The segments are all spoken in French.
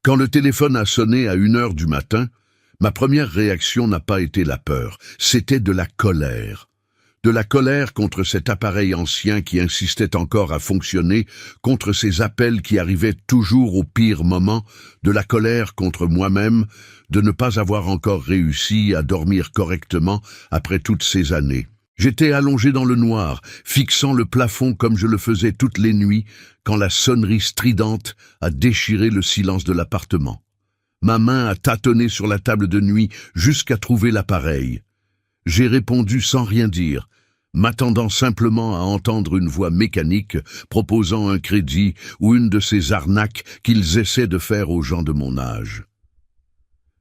Quand le téléphone a sonné à 1 heure du matin, ma première réaction n'a pas été la peur, c'était de la colère. De la colère contre cet appareil ancien qui insistait encore à fonctionner, contre ces appels qui arrivaient toujours au pire moment, de la colère contre moi-même, de ne pas avoir encore réussi à dormir correctement après toutes ces années. J'étais allongé dans le noir, fixant le plafond comme je le faisais toutes les nuits, quand la sonnerie stridente a déchiré le silence de l'appartement. Ma main a tâtonné sur la table de nuit jusqu'à trouver l'appareil. J'ai répondu sans rien dire, m'attendant simplement à entendre une voix mécanique proposant un crédit ou une de ces arnaques qu'ils essaient de faire aux gens de mon âge.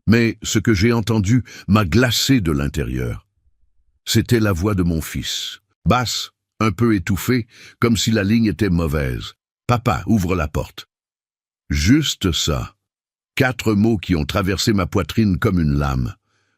Mais ce que j'ai entendu m'a glacé de l'intérieur. C'était la voix de mon fils, basse, un peu étouffée, comme si la ligne était mauvaise. « Papa, ouvre la porte. » Juste ça. 4 mots qui ont traversé ma poitrine comme une lame.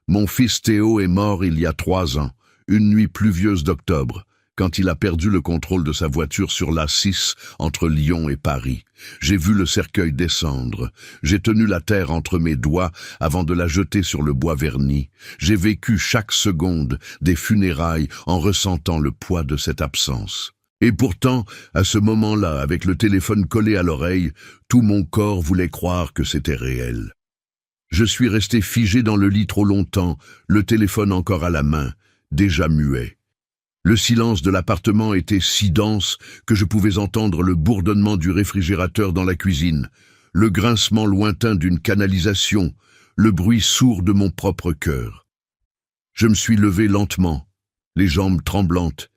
Mon fils Théo est mort il y a 3 ans, une nuit pluvieuse d'octobre, quand il a perdu le contrôle de sa voiture sur l'A6 entre Lyon et Paris. J'ai vu le cercueil descendre. J'ai tenu la terre entre mes doigts avant de la jeter sur le bois verni. J'ai vécu chaque seconde des funérailles en ressentant le poids de cette absence. Et pourtant, à ce moment-là, avec le téléphone collé à l'oreille, tout mon corps voulait croire que c'était réel. Je suis resté figé dans le lit trop longtemps, le téléphone encore à la main, déjà muet. Le silence de l'appartement était si dense que je pouvais entendre le bourdonnement du réfrigérateur dans la cuisine, le grincement lointain d'une canalisation, le bruit sourd de mon propre cœur. Je me suis levé lentement, les jambes tremblantes,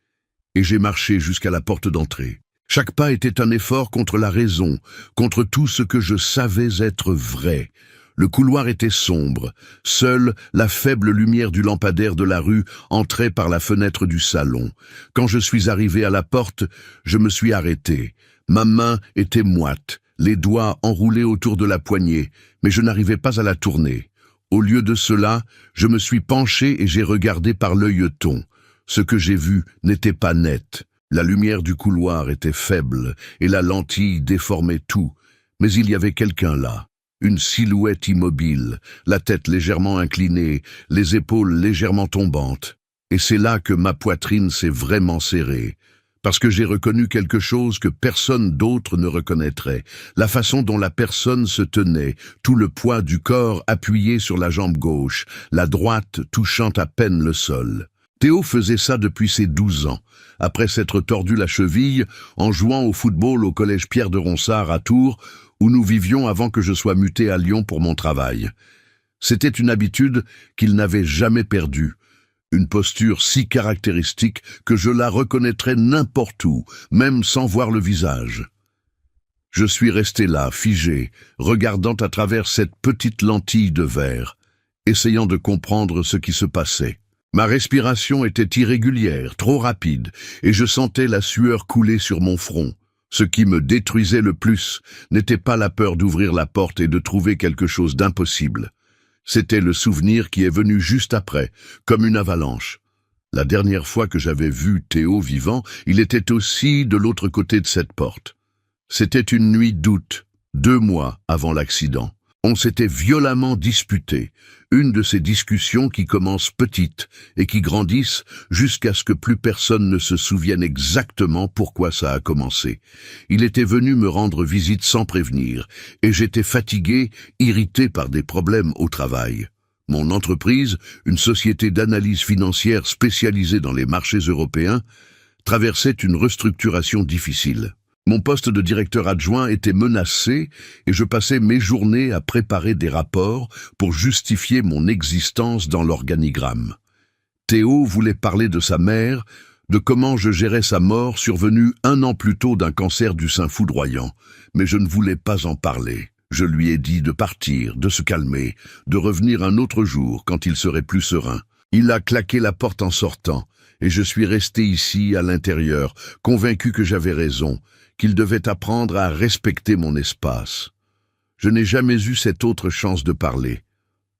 et j'ai marché jusqu'à la porte d'entrée. Chaque pas était un effort contre la raison, contre tout ce que je savais être vrai. Le couloir était sombre. Seule la faible lumière du lampadaire de la rue entrait par la fenêtre du salon. Quand je suis arrivé à la porte, je me suis arrêté. Ma main était moite, les doigts enroulés autour de la poignée, mais je n'arrivais pas à la tourner. Au lieu de cela, je me suis penché et j'ai regardé par l'œilleton. Ce que j'ai vu n'était pas net. La lumière du couloir était faible et la lentille déformait tout. Mais il y avait quelqu'un là. Une silhouette immobile, la tête légèrement inclinée, les épaules légèrement tombantes. Et c'est là que ma poitrine s'est vraiment serrée, parce que j'ai reconnu quelque chose que personne d'autre ne reconnaîtrait, la façon dont la personne se tenait, tout le poids du corps appuyé sur la jambe gauche, la droite touchant à peine le sol. Théo faisait ça depuis ses 12 ans, après s'être tordu la cheville en jouant au football au collège Pierre de Ronsard à Tours, où nous vivions avant que je sois muté à Lyon pour mon travail. C'était une habitude qu'il n'avait jamais perdue, une posture si caractéristique que je la reconnaîtrais n'importe où, même sans voir le visage. Je suis resté là, figé, regardant à travers cette petite lentille de verre, essayant de comprendre ce qui se passait. Ma respiration était irrégulière, trop rapide, et je sentais la sueur couler sur mon front. Ce qui me détruisait le plus n'était pas la peur d'ouvrir la porte et de trouver quelque chose d'impossible. C'était le souvenir qui est venu juste après, comme une avalanche. La dernière fois que j'avais vu Théo vivant, il était aussi de l'autre côté de cette porte. C'était une nuit d'août, 2 mois avant l'accident. On s'était violemment disputé, une de ces discussions qui commencent petites et qui grandissent jusqu'à ce que plus personne ne se souvienne exactement pourquoi ça a commencé. Il était venu me rendre visite sans prévenir, et j'étais fatigué, irrité par des problèmes au travail. Mon entreprise, une société d'analyse financière spécialisée dans les marchés européens, traversait une restructuration difficile. Mon poste de directeur adjoint était menacé et je passais mes journées à préparer des rapports pour justifier mon existence dans l'organigramme. Théo voulait parler de sa mère, de comment je gérais sa mort survenue 1 an plus tôt d'un cancer du sein foudroyant, mais je ne voulais pas en parler. Je lui ai dit de partir, de se calmer, de revenir un autre jour quand il serait plus serein. Il a claqué la porte en sortant et je suis resté ici à l'intérieur, convaincu que j'avais raison, qu'il devait apprendre à respecter mon espace. Je n'ai jamais eu cette autre chance de parler.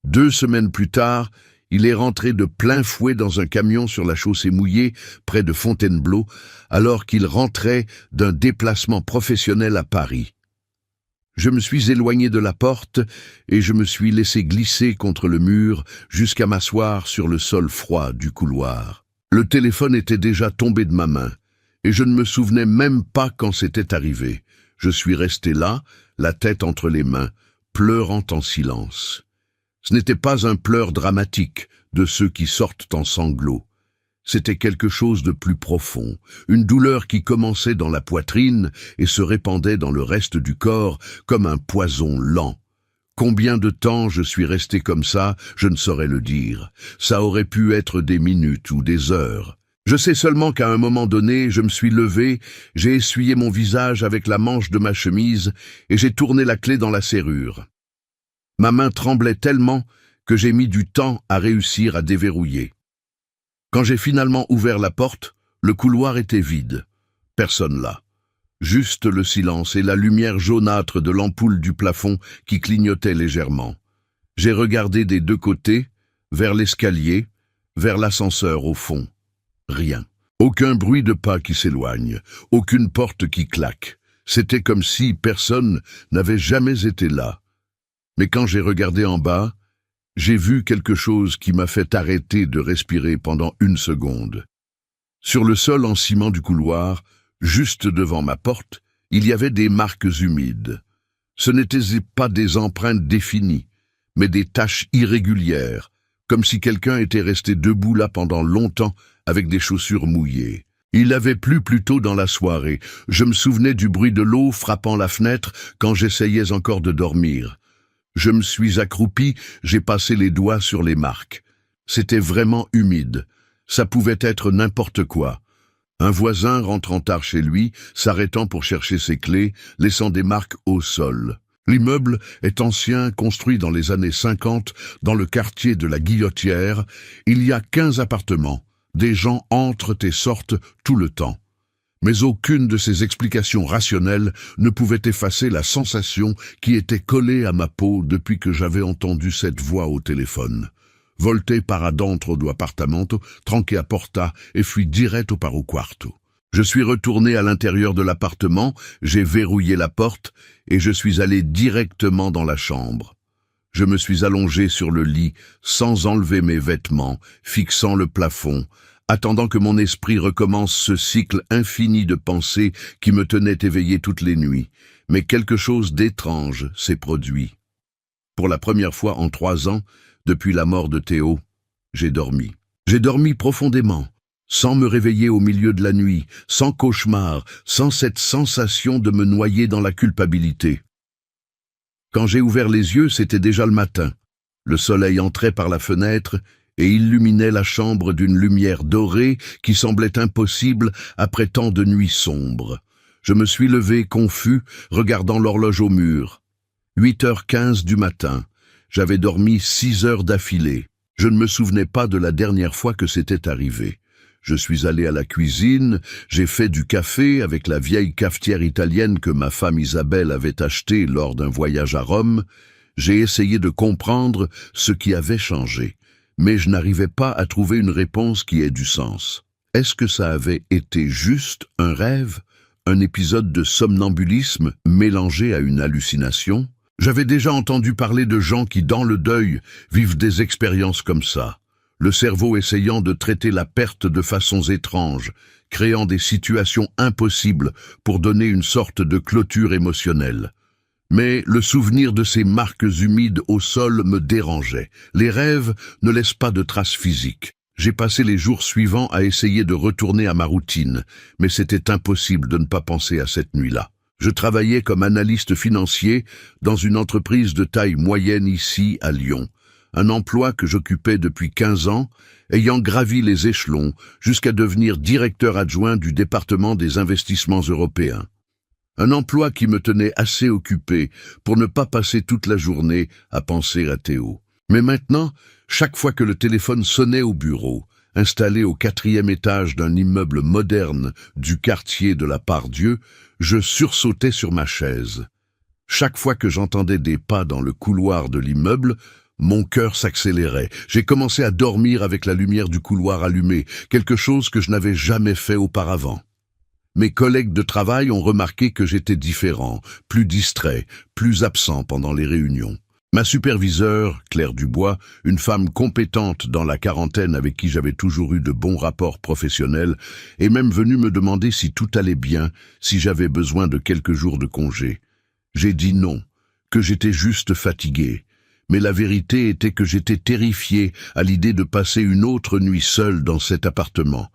2 semaines plus tard, il est rentré de plein fouet dans un camion sur la chaussée mouillée près de Fontainebleau, alors qu'il rentrait d'un déplacement professionnel à Paris. Je me suis éloigné de la porte et je me suis laissé glisser contre le mur jusqu'à m'asseoir sur le sol froid du couloir. Le téléphone était déjà tombé de ma main et je ne me souvenais même pas quand c'était arrivé. Je suis resté là, la tête entre les mains, pleurant en silence. Ce n'était pas un pleur dramatique de ceux qui sortent en sanglots. C'était quelque chose de plus profond, une douleur qui commençait dans la poitrine et se répandait dans le reste du corps comme un poison lent. Combien de temps je suis resté comme ça, je ne saurais le dire. Ça aurait pu être des minutes ou des heures. Je sais seulement qu'à un moment donné, je me suis levé, j'ai essuyé mon visage avec la manche de ma chemise et j'ai tourné la clé dans la serrure. Ma main tremblait tellement que j'ai mis du temps à réussir à déverrouiller. Quand j'ai finalement ouvert la porte, le couloir était vide. Personne là. Juste le silence et la lumière jaunâtre de l'ampoule du plafond qui clignotait légèrement. J'ai regardé des deux côtés, vers l'escalier, vers l'ascenseur au fond. Rien. Aucun bruit de pas qui s'éloigne, aucune porte qui claque. C'était comme si personne n'avait jamais été là. Mais quand j'ai regardé en bas, j'ai vu quelque chose qui m'a fait arrêter de respirer pendant une seconde. Sur le sol en ciment du couloir, juste devant ma porte, il y avait des marques humides. Ce n'étaient pas des empreintes définies, mais des taches irrégulières, comme si quelqu'un était resté debout là pendant longtemps avec des chaussures mouillées. Il avait plu plus tôt dans la soirée. Je me souvenais du bruit de l'eau frappant la fenêtre quand j'essayais encore de dormir. Je me suis accroupi, j'ai passé les doigts sur les marques. C'était vraiment humide. Ça pouvait être n'importe quoi. Un voisin rentrant tard chez lui, s'arrêtant pour chercher ses clés, laissant des marques au sol. L'immeuble est ancien, construit dans les années 50, dans le quartier de la Guillotière. Il y a 15 appartements. Des gens entrent et sortent tout le temps. Mais aucune de ces explications rationnelles ne pouvait effacer la sensation qui était collée à ma peau depuis que j'avais entendu cette voix au téléphone. Voltei para dentro do appartamento, tranqué a porta et fui diretto para o quarto. Je suis retourné à l'intérieur de l'appartement, j'ai verrouillé la porte et je suis allé directement dans la chambre. Je me suis allongé sur le lit, sans enlever mes vêtements, fixant le plafond, attendant que mon esprit recommence ce cycle infini de pensées qui me tenait éveillé toutes les nuits. Mais quelque chose d'étrange s'est produit. Pour la première fois en 3 ans, depuis la mort de Théo, j'ai dormi. J'ai dormi profondément, sans me réveiller au milieu de la nuit, sans cauchemar, sans cette sensation de me noyer dans la culpabilité. Quand j'ai ouvert les yeux, c'était déjà le matin. Le soleil entrait par la fenêtre et illuminait la chambre d'une lumière dorée qui semblait impossible après tant de nuits sombres. Je me suis levé confus, regardant l'horloge au mur. 8h15 du matin. J'avais dormi 6 heures d'affilée. Je ne me souvenais pas de la dernière fois que c'était arrivé. Je suis allé à la cuisine, j'ai fait du café avec la vieille cafetière italienne que ma femme Isabelle avait achetée lors d'un voyage à Rome. J'ai essayé de comprendre ce qui avait changé. Mais je n'arrivais pas à trouver une réponse qui ait du sens. Est-ce que ça avait été juste un rêve, un épisode de somnambulisme mélangé à une hallucination? J'avais déjà entendu parler de gens qui, dans le deuil, vivent des expériences comme ça, le cerveau essayant de traiter la perte de façons étranges, créant des situations impossibles pour donner une sorte de clôture émotionnelle. Mais le souvenir de ces marques humides au sol me dérangeait. Les rêves ne laissent pas de traces physiques. J'ai passé les jours suivants à essayer de retourner à ma routine, mais c'était impossible de ne pas penser à cette nuit-là. Je travaillais comme analyste financier dans une entreprise de taille moyenne ici à Lyon, un emploi que j'occupais depuis 15 ans, ayant gravi les échelons jusqu'à devenir directeur adjoint du département des investissements européens. Un emploi qui me tenait assez occupé pour ne pas passer toute la journée à penser à Théo. Mais maintenant, chaque fois que le téléphone sonnait au bureau, installé au 4e étage d'un immeuble moderne du quartier de la Part-Dieu, je sursautais sur ma chaise. Chaque fois que j'entendais des pas dans le couloir de l'immeuble, mon cœur s'accélérait. J'ai commencé à dormir avec la lumière du couloir allumée, quelque chose que je n'avais jamais fait auparavant. Mes collègues de travail ont remarqué que j'étais différent, plus distrait, plus absent pendant les réunions. Ma superviseure, Claire Dubois, une femme compétente dans la quarantaine avec qui j'avais toujours eu de bons rapports professionnels, est même venue me demander si tout allait bien, si j'avais besoin de quelques jours de congé. J'ai dit non, que j'étais juste fatigué. Mais la vérité était que j'étais terrifié à l'idée de passer une autre nuit seul dans cet appartement.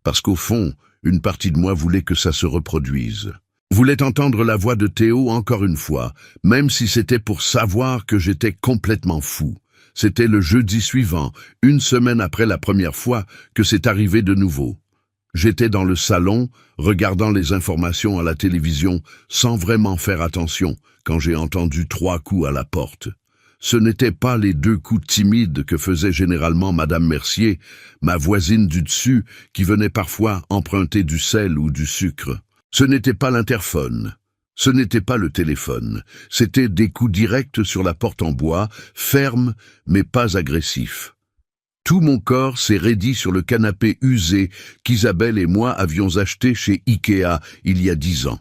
Parce qu'au fond, une partie de moi voulait que ça se reproduise. Voulait entendre la voix de Théo encore une fois, même si c'était pour savoir que j'étais complètement fou. C'était le jeudi suivant, une semaine après la première fois, que c'est arrivé de nouveau. J'étais dans le salon, regardant les informations à la télévision, sans vraiment faire attention, quand j'ai entendu 3 coups à la porte. Ce n'étaient pas les 2 coups timides que faisait généralement Madame Mercier, ma voisine du dessus, qui venait parfois emprunter du sel ou du sucre. Ce n'était pas l'interphone, ce n'était pas le téléphone, c'était des coups directs sur la porte en bois, fermes mais pas agressifs. Tout mon corps s'est raidi sur le canapé usé qu'Isabelle et moi avions acheté chez Ikea il y a 10 ans.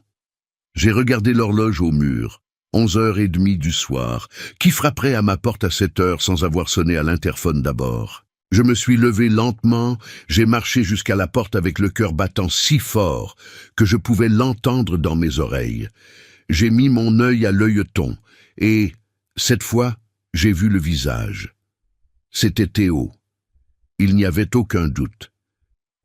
J'ai regardé l'horloge au mur, 11h30 du soir. Qui frapperait à ma porte à cette heure sans avoir sonné à l'interphone d'abord? Je me suis levé lentement, j'ai marché jusqu'à la porte avec le cœur battant si fort que je pouvais l'entendre dans mes oreilles. J'ai mis mon œil à l'œilleton et, cette fois, j'ai vu le visage. C'était Théo. Il n'y avait aucun doute.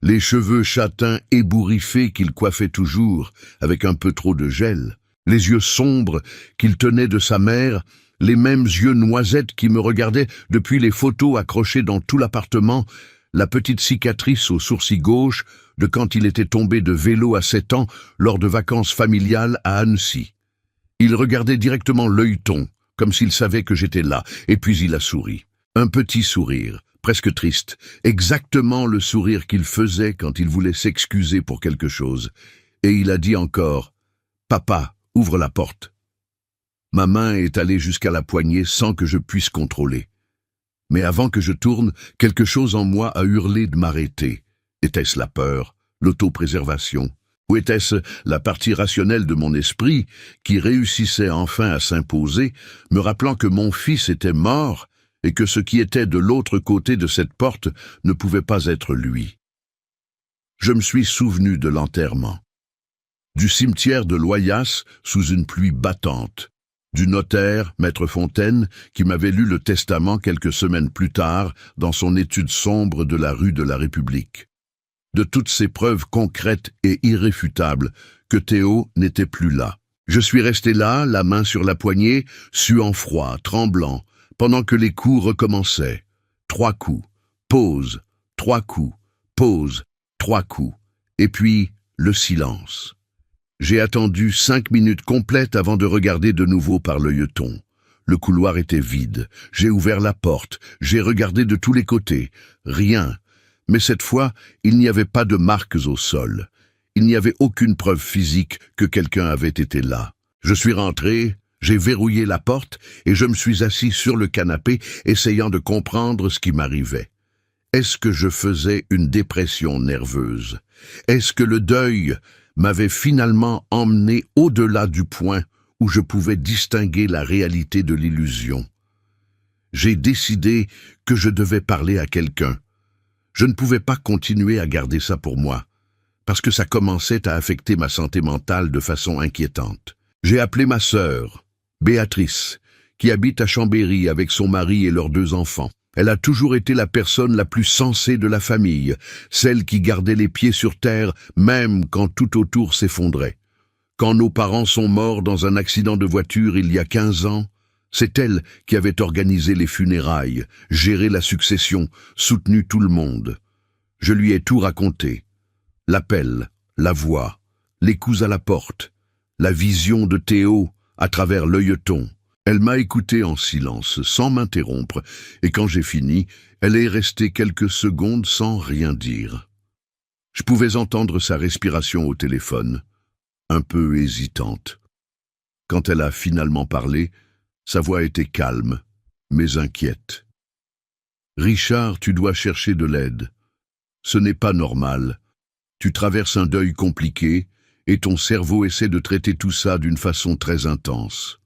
Les cheveux châtains ébouriffés qu'il coiffait toujours, avec un peu trop de gel, les yeux sombres qu'il tenait de sa mère, les mêmes yeux noisettes qui me regardaient depuis les photos accrochées dans tout l'appartement, la petite cicatrice au sourcil gauche de quand il était tombé de vélo à 7 ans lors de vacances familiales à Annecy. Il regardait directement l'œilleton, comme s'il savait que j'étais là, et puis il a souri. Un petit sourire, presque triste, exactement le sourire qu'il faisait quand il voulait s'excuser pour quelque chose. Et il a dit encore « Papa, ouvre la porte ». Ma main est allée jusqu'à la poignée sans que je puisse contrôler. Mais avant que je tourne, quelque chose en moi a hurlé de m'arrêter. Était-ce la peur, l'autopréservation? Ou était-ce la partie rationnelle de mon esprit qui réussissait enfin à s'imposer, me rappelant que mon fils était mort et que ce qui était de l'autre côté de cette porte ne pouvait pas être lui? Je me suis souvenu de l'enterrement, du cimetière de Loyasse sous une pluie battante, du notaire, Maître Fontaine, qui m'avait lu le testament quelques semaines plus tard dans son étude sombre de la rue de la République. De toutes ces preuves concrètes et irréfutables que Théo n'était plus là. Je suis resté là, la main sur la poignée, suant froid, tremblant, pendant que les coups recommençaient. 3 coups, pause, 3 coups, pause, 3 coups, et puis le silence. J'ai attendu 5 minutes complètes avant de regarder de nouveau par l'œilleton. Le couloir était vide. J'ai ouvert la porte. J'ai regardé de tous les côtés. Rien. Mais cette fois, il n'y avait pas de marques au sol. Il n'y avait aucune preuve physique que quelqu'un avait été là. Je suis rentré, j'ai verrouillé la porte et je me suis assis sur le canapé, essayant de comprendre ce qui m'arrivait. Est-ce que je faisais une dépression nerveuse? Est-ce que le deuil m'avait finalement emmené au-delà du point où je pouvais distinguer la réalité de l'illusion? J'ai décidé que je devais parler à quelqu'un. Je ne pouvais pas continuer à garder ça pour moi, parce que ça commençait à affecter ma santé mentale de façon inquiétante. J'ai appelé ma sœur, Béatrice, qui habite à Chambéry avec son mari et leurs 2 enfants. Elle a toujours été la personne la plus sensée de la famille, celle qui gardait les pieds sur terre même quand tout autour s'effondrait. Quand nos parents sont morts dans un accident de voiture il y a 15 ans, c'est elle qui avait organisé les funérailles, géré la succession, soutenu tout le monde. Je lui ai tout raconté. L'appel, la voix, les coups à la porte, la vision de Théo à travers l'œilleton. Elle m'a écouté en silence, sans m'interrompre, et quand j'ai fini, elle est restée quelques secondes sans rien dire. Je pouvais entendre sa respiration au téléphone, un peu hésitante. Quand elle a finalement parlé, sa voix était calme, mais inquiète. « Richard, tu dois chercher de l'aide. Ce n'est pas normal. Tu traverses un deuil compliqué, et ton cerveau essaie de traiter tout ça d'une façon très intense.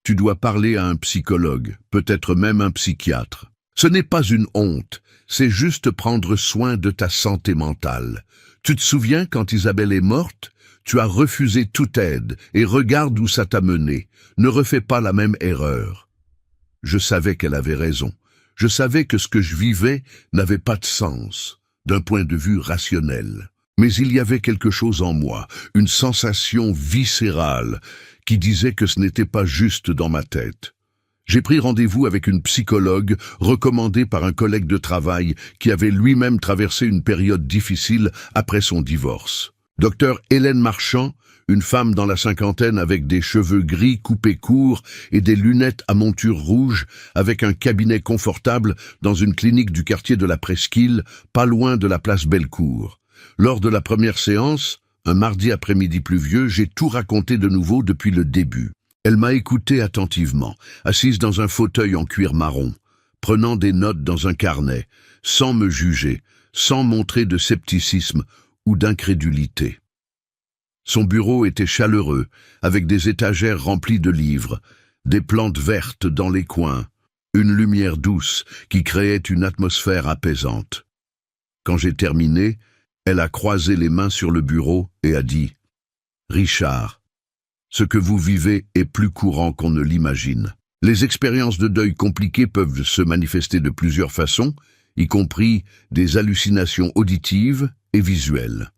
Tu dois parler à un psychologue, peut-être même un psychiatre. Ce n'est pas une honte, c'est juste prendre soin de ta santé mentale. Tu te souviens quand Isabelle est morte? Tu as refusé toute aide, et regarde où ça t'a mené. Ne refais pas la même erreur. Je savais qu'elle avait raison. Je savais que ce que je vivais n'avait pas de sens, d'un point de vue rationnel. Mais il y avait quelque chose en moi, une sensation viscérale, qui disait que ce n'était pas juste dans ma tête. J'ai pris rendez-vous avec une psychologue recommandée par un collègue de travail qui avait lui-même traversé une période difficile après son divorce. Docteur Hélène Marchand, une femme dans la cinquantaine avec des cheveux gris coupés courts et des lunettes à monture rouge, avec un cabinet confortable dans une clinique du quartier de la Presqu'île, pas loin de la place Bellecour. Lors de la première séance, un mardi après-midi pluvieux, j'ai tout raconté de nouveau depuis le début. Elle m'a écouté attentivement, assise dans un fauteuil en cuir marron, prenant des notes dans un carnet, sans me juger, sans montrer de scepticisme ou d'incrédulité. Son bureau était chaleureux, avec des étagères remplies de livres, des plantes vertes dans les coins, une lumière douce qui créait une atmosphère apaisante. Quand j'ai terminé, elle a croisé les mains sur le bureau et a dit « Richard, ce que vous vivez est plus courant qu'on ne l'imagine. Les expériences de deuil compliquées peuvent se manifester de plusieurs façons, y compris des hallucinations auditives et visuelles.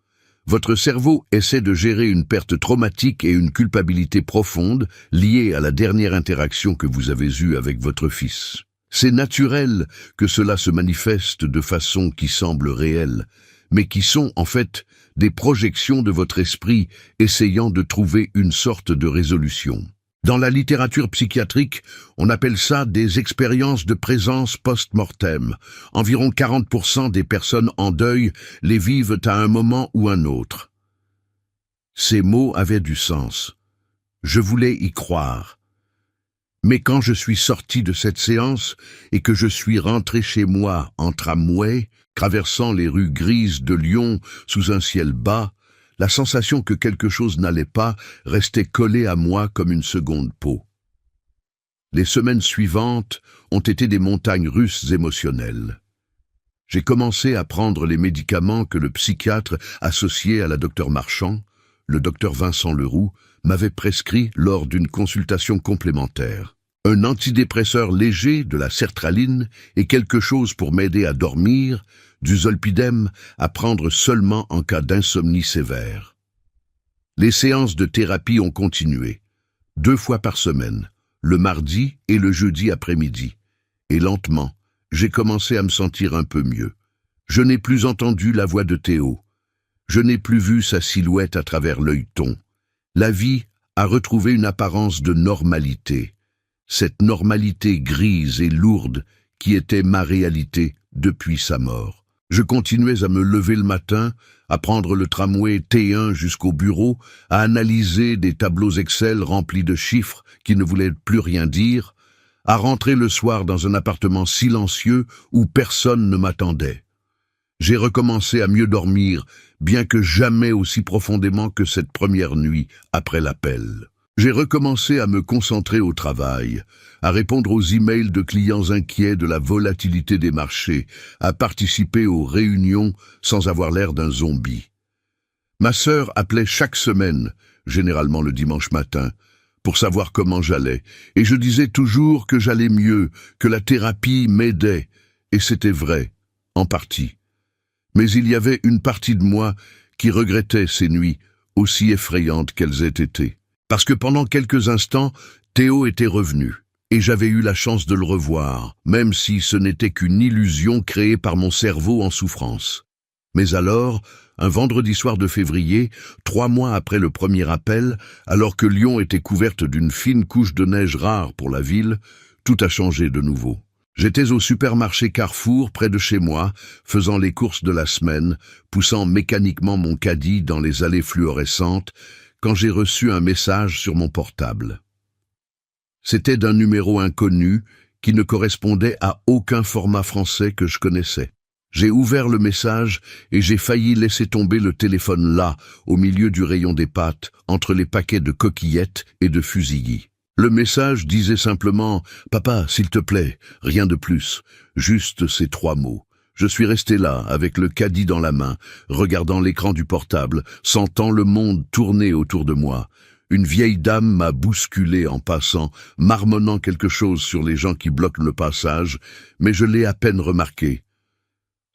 Votre cerveau essaie de gérer une perte traumatique et une culpabilité profonde liée à la dernière interaction que vous avez eue avec votre fils. C'est naturel que cela se manifeste de façon qui semble réelle, mais qui sont en fait des projections de votre esprit essayant de trouver une sorte de résolution. Dans la littérature psychiatrique, on appelle ça des expériences de présence post-mortem. Environ 40% des personnes en deuil les vivent à un moment ou un autre. Ces mots avaient du sens. Je voulais y croire. Mais quand je suis sorti de cette séance et que je suis rentré chez moi en tramway, traversant les rues grises de Lyon sous un ciel bas, la sensation que quelque chose n'allait pas restait collée à moi comme une seconde peau. Les semaines suivantes ont été des montagnes russes émotionnelles. J'ai commencé à prendre les médicaments que le psychiatre associé à la docteur Marchand, le docteur Vincent Leroux, m'avait prescrit lors d'une consultation complémentaire. Un antidépresseur léger, de la sertraline, et quelque chose pour m'aider à dormir, du zolpidem à prendre seulement en cas d'insomnie sévère. Les séances de thérapie ont continué, 2 fois par semaine, le mardi et le jeudi après-midi, et lentement, j'ai commencé à me sentir un peu mieux. Je n'ai plus entendu la voix de Théo. Je n'ai plus vu sa silhouette à travers l'œilleton. La vie a retrouvé une apparence de normalité, cette normalité grise et lourde qui était ma réalité depuis sa mort. Je continuais à me lever le matin, à prendre le tramway T1 jusqu'au bureau, à analyser des tableaux Excel remplis de chiffres qui ne voulaient plus rien dire, à rentrer le soir dans un appartement silencieux où personne ne m'attendait. J'ai recommencé à mieux dormir, bien que jamais aussi profondément que cette première nuit après l'appel. J'ai recommencé à me concentrer au travail, à répondre aux emails de clients inquiets de la volatilité des marchés, à participer aux réunions sans avoir l'air d'un zombie. Ma sœur appelait chaque semaine, généralement le dimanche matin, pour savoir comment j'allais, et je disais toujours que j'allais mieux, que la thérapie m'aidait, et c'était vrai, en partie. Mais il y avait une partie de moi qui regrettait ces nuits, aussi effrayantes qu'elles aient été. Parce que pendant quelques instants, Théo était revenu, et j'avais eu la chance de le revoir, même si ce n'était qu'une illusion créée par mon cerveau en souffrance. Mais alors, un vendredi soir de février, 3 mois après le premier appel, alors que Lyon était couverte d'une fine couche de neige rare pour la ville, tout a changé de nouveau. J'étais au supermarché Carrefour, près de chez moi, faisant les courses de la semaine, poussant mécaniquement mon caddie dans les allées fluorescentes, quand j'ai reçu un message sur mon portable. C'était d'un numéro inconnu qui ne correspondait à aucun format français que je connaissais. J'ai ouvert le message et j'ai failli laisser tomber le téléphone là, au milieu du rayon des pâtes, entre les paquets de coquillettes et de fusillis. Le message disait simplement « Papa, s'il te plaît », rien de plus, juste ces 3 mots. Je suis resté là, avec le caddie dans la main, regardant l'écran du portable, sentant le monde tourner autour de moi. Une vieille dame m'a bousculé en passant, marmonnant quelque chose sur les gens qui bloquent le passage, mais je l'ai à peine remarqué.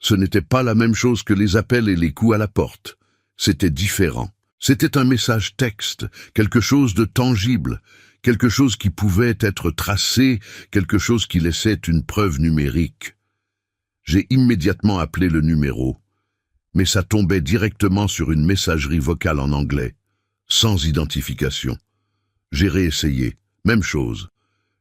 Ce n'était pas la même chose que les appels et les coups à la porte. C'était différent. C'était un message texte, quelque chose de tangible, quelque chose qui pouvait être tracé, quelque chose qui laissait une preuve numérique. J'ai immédiatement appelé le numéro, mais ça tombait directement sur une messagerie vocale en anglais, sans identification. J'ai réessayé, même chose.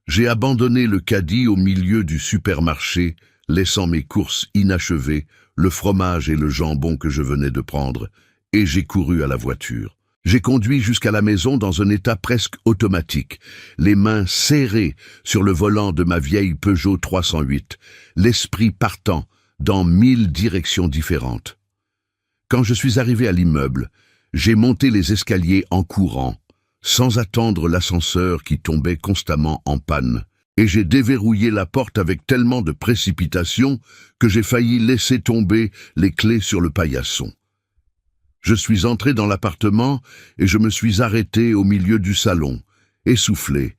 J'ai abandonné le caddie au milieu du supermarché, laissant mes courses inachevées, le fromage et le jambon que je venais de prendre, et j'ai couru à la voiture. J'ai conduit jusqu'à la maison dans un état presque automatique, les mains serrées sur le volant de ma vieille Peugeot 308, l'esprit partant dans 1000 directions différentes. Quand je suis arrivé à l'immeuble, j'ai monté les escaliers en courant, sans attendre l'ascenseur qui tombait constamment en panne, et j'ai déverrouillé la porte avec tellement de précipitation que j'ai failli laisser tomber les clés sur le paillasson. Je suis entré dans l'appartement et je me suis arrêté au milieu du salon, essoufflé,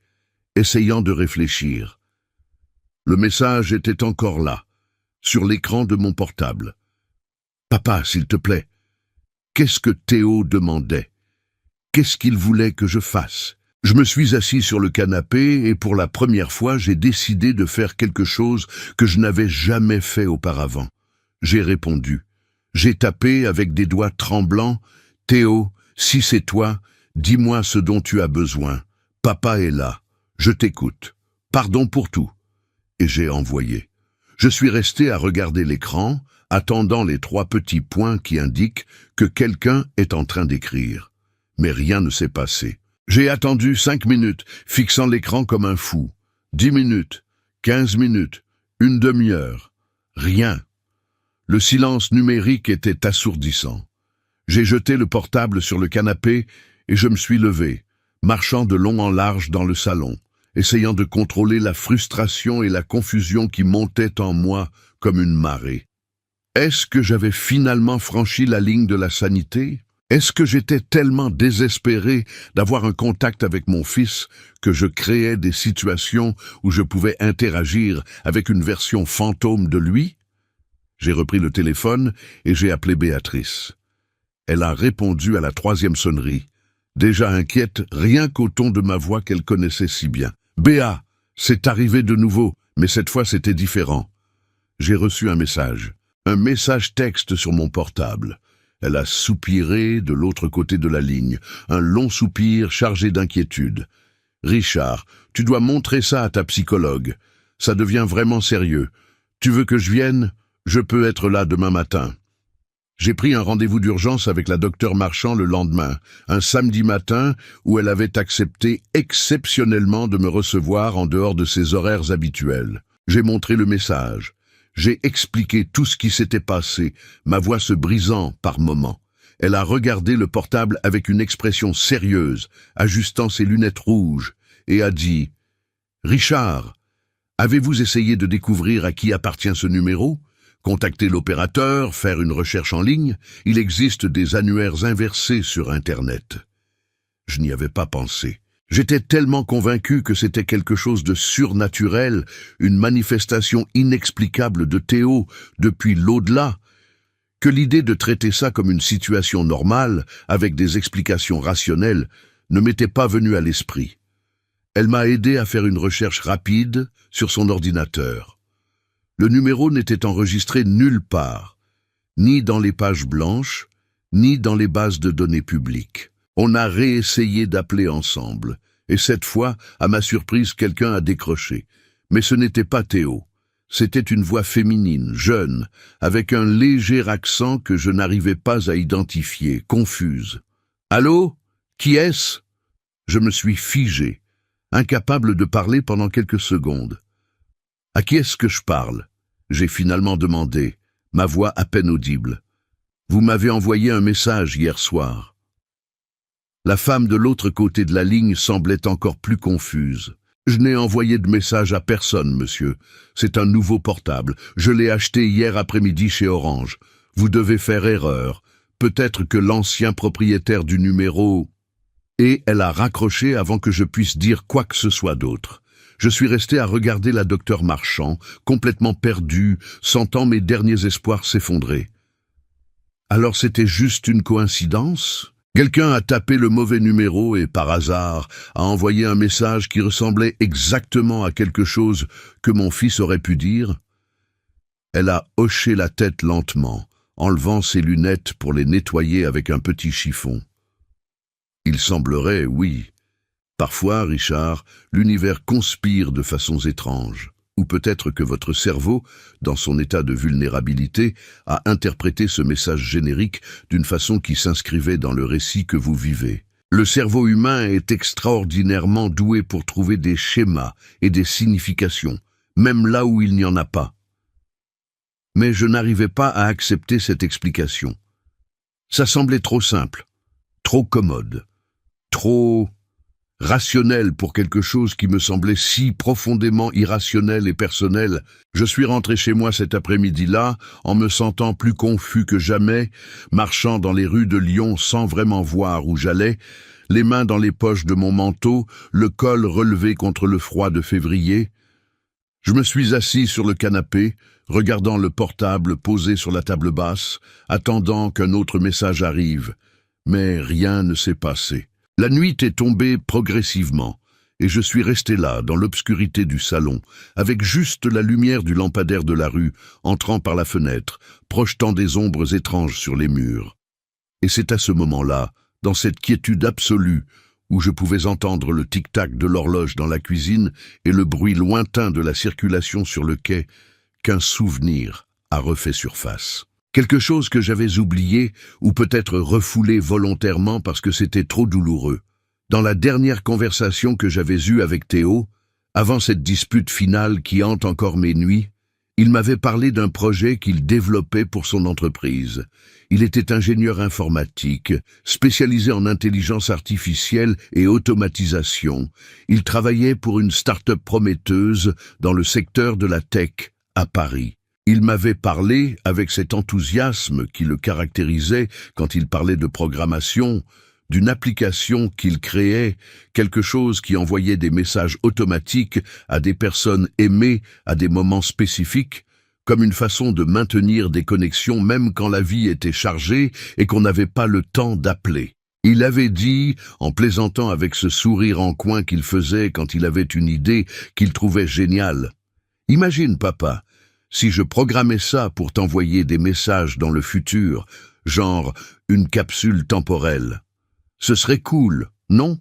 essayant de réfléchir. Le message était encore là, sur l'écran de mon portable. « Papa, s'il te plaît, qu'est-ce que Théo demandait? Qu'est-ce qu'il voulait que je fasse ?» Je me suis assis sur le canapé et pour la première fois, j'ai décidé de faire quelque chose que je n'avais jamais fait auparavant. J'ai répondu. J'ai tapé avec des doigts tremblants « Théo, si c'est toi, dis-moi ce dont tu as besoin. Papa est là. Je t'écoute. Pardon pour tout. » Et j'ai envoyé. Je suis resté à regarder l'écran, attendant les 3 petits points qui indiquent que quelqu'un est en train d'écrire. Mais rien ne s'est passé. J'ai attendu 5 minutes, fixant l'écran comme un fou. 10 minutes, 15 minutes, une demi-heure. Rien. Le silence numérique était assourdissant. J'ai jeté le portable sur le canapé et je me suis levé, marchant de long en large dans le salon, essayant de contrôler la frustration et la confusion qui montaient en moi comme une marée. Est-ce que j'avais finalement franchi la ligne de la sanité ? Est-ce que j'étais tellement désespéré d'avoir un contact avec mon fils que je créais des situations où je pouvais interagir avec une version fantôme de lui ? J'ai repris le téléphone et j'ai appelé Béatrice. Elle a répondu à la 3e sonnerie, déjà inquiète rien qu'au ton de ma voix qu'elle connaissait si bien. « Béa, c'est arrivé de nouveau, mais cette fois c'était différent. » J'ai reçu un message texte sur mon portable. Elle a soupiré de l'autre côté de la ligne, un long soupir chargé d'inquiétude. « Richard, tu dois montrer ça à ta psychologue. Ça devient vraiment sérieux. Tu veux que je vienne ? Je peux être là demain matin. » J'ai pris un rendez-vous d'urgence avec la docteure Marchand le lendemain, un samedi matin où elle avait accepté exceptionnellement de me recevoir en dehors de ses horaires habituels. J'ai montré le message. J'ai expliqué tout ce qui s'était passé, ma voix se brisant par moments. Elle a regardé le portable avec une expression sérieuse, ajustant ses lunettes rouges, et a dit « Richard, avez-vous essayé de découvrir à qui appartient ce numéro ? Contacter l'opérateur, faire une recherche en ligne, il existe des annuaires inversés sur Internet. » Je n'y avais pas pensé. J'étais tellement convaincu que c'était quelque chose de surnaturel, une manifestation inexplicable de Théo depuis l'au-delà, que l'idée de traiter ça comme une situation normale, avec des explications rationnelles, ne m'était pas venue à l'esprit. Elle m'a aidé à faire une recherche rapide sur son ordinateur. Le numéro n'était enregistré nulle part, ni dans les pages blanches, ni dans les bases de données publiques. On a réessayé d'appeler ensemble, et cette fois, à ma surprise, quelqu'un a décroché. Mais ce n'était pas Théo. C'était une voix féminine, jeune, avec un léger accent que je n'arrivais pas à identifier, confuse. « Allô ? Qui est-ce » Je me suis figé, incapable de parler pendant quelques secondes. « À qui est-ce que je parle ?» J'ai finalement demandé, ma voix à peine audible. « Vous m'avez envoyé un message hier soir. » La femme de l'autre côté de la ligne semblait encore plus confuse. « Je n'ai envoyé de message à personne, monsieur. C'est un nouveau portable. Je l'ai acheté hier après-midi chez Orange. Vous devez faire erreur. Peut-être que l'ancien propriétaire du numéro... » Et elle a raccroché avant que je puisse dire quoi que ce soit d'autre. Je suis resté à regarder la docteure Marchand, complètement perdu, sentant mes derniers espoirs s'effondrer. Alors c'était juste une coïncidence ? Quelqu'un a tapé le mauvais numéro et, par hasard, a envoyé un message qui ressemblait exactement à quelque chose que mon fils aurait pu dire ? Elle a hoché la tête lentement, enlevant ses lunettes pour les nettoyer avec un petit chiffon. Il semblerait, oui. Parfois, Richard, l'univers conspire de façons étranges. Ou peut-être que votre cerveau, dans son état de vulnérabilité, a interprété ce message générique d'une façon qui s'inscrivait dans le récit que vous vivez. Le cerveau humain est extraordinairement doué pour trouver des schémas et des significations, même là où il n'y en a pas. Mais je n'arrivais pas à accepter cette explication. Ça semblait trop simple, trop commode, trop rationnel pour quelque chose qui me semblait si profondément irrationnel et personnel. Je suis rentré chez moi cet après-midi-là, en me sentant plus confus que jamais, marchant dans les rues de Lyon sans vraiment voir où j'allais, les mains dans les poches de mon manteau, le col relevé contre le froid de février. Je me suis assis sur le canapé, regardant le portable posé sur la table basse, attendant qu'un autre message arrive. Mais rien ne s'est passé. La nuit est tombée progressivement, et je suis resté là, dans l'obscurité du salon, avec juste la lumière du lampadaire de la rue, entrant par la fenêtre, projetant des ombres étranges sur les murs. Et c'est à ce moment-là, dans cette quiétude absolue, où je pouvais entendre le tic-tac de l'horloge dans la cuisine et le bruit lointain de la circulation sur le quai, qu'un souvenir a refait surface. Quelque chose que j'avais oublié, ou peut-être refoulé volontairement parce que c'était trop douloureux. Dans la dernière conversation que j'avais eue avec Théo, avant cette dispute finale qui hante encore mes nuits, il m'avait parlé d'un projet qu'il développait pour son entreprise. Il était ingénieur informatique, spécialisé en intelligence artificielle et automatisation. Il travaillait pour une start-up prometteuse dans le secteur de la tech à Paris. Il m'avait parlé, avec cet enthousiasme qui le caractérisait quand il parlait de programmation, d'une application qu'il créait, quelque chose qui envoyait des messages automatiques à des personnes aimées à des moments spécifiques, comme une façon de maintenir des connexions même quand la vie était chargée et qu'on n'avait pas le temps d'appeler. Il avait dit, en plaisantant avec ce sourire en coin qu'il faisait quand il avait une idée qu'il trouvait géniale. « Imagine, papa, si je programmais ça pour t'envoyer des messages dans le futur, genre une capsule temporelle. Ce serait cool, non?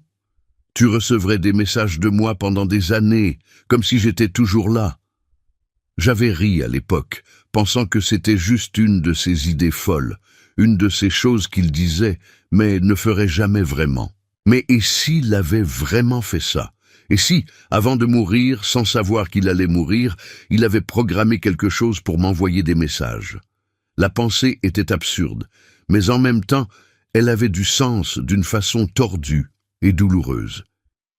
Tu recevrais des messages de moi pendant des années, comme si j'étais toujours là. » J'avais ri à l'époque, pensant que c'était juste une de ces idées folles, une de ces choses qu'il disait, mais ne ferait jamais vraiment. Mais et s'il avait vraiment fait ça? Et si, avant de mourir, sans savoir qu'il allait mourir, il avait programmé quelque chose pour m'envoyer des messages? La pensée était absurde, mais en même temps, elle avait du sens d'une façon tordue et douloureuse.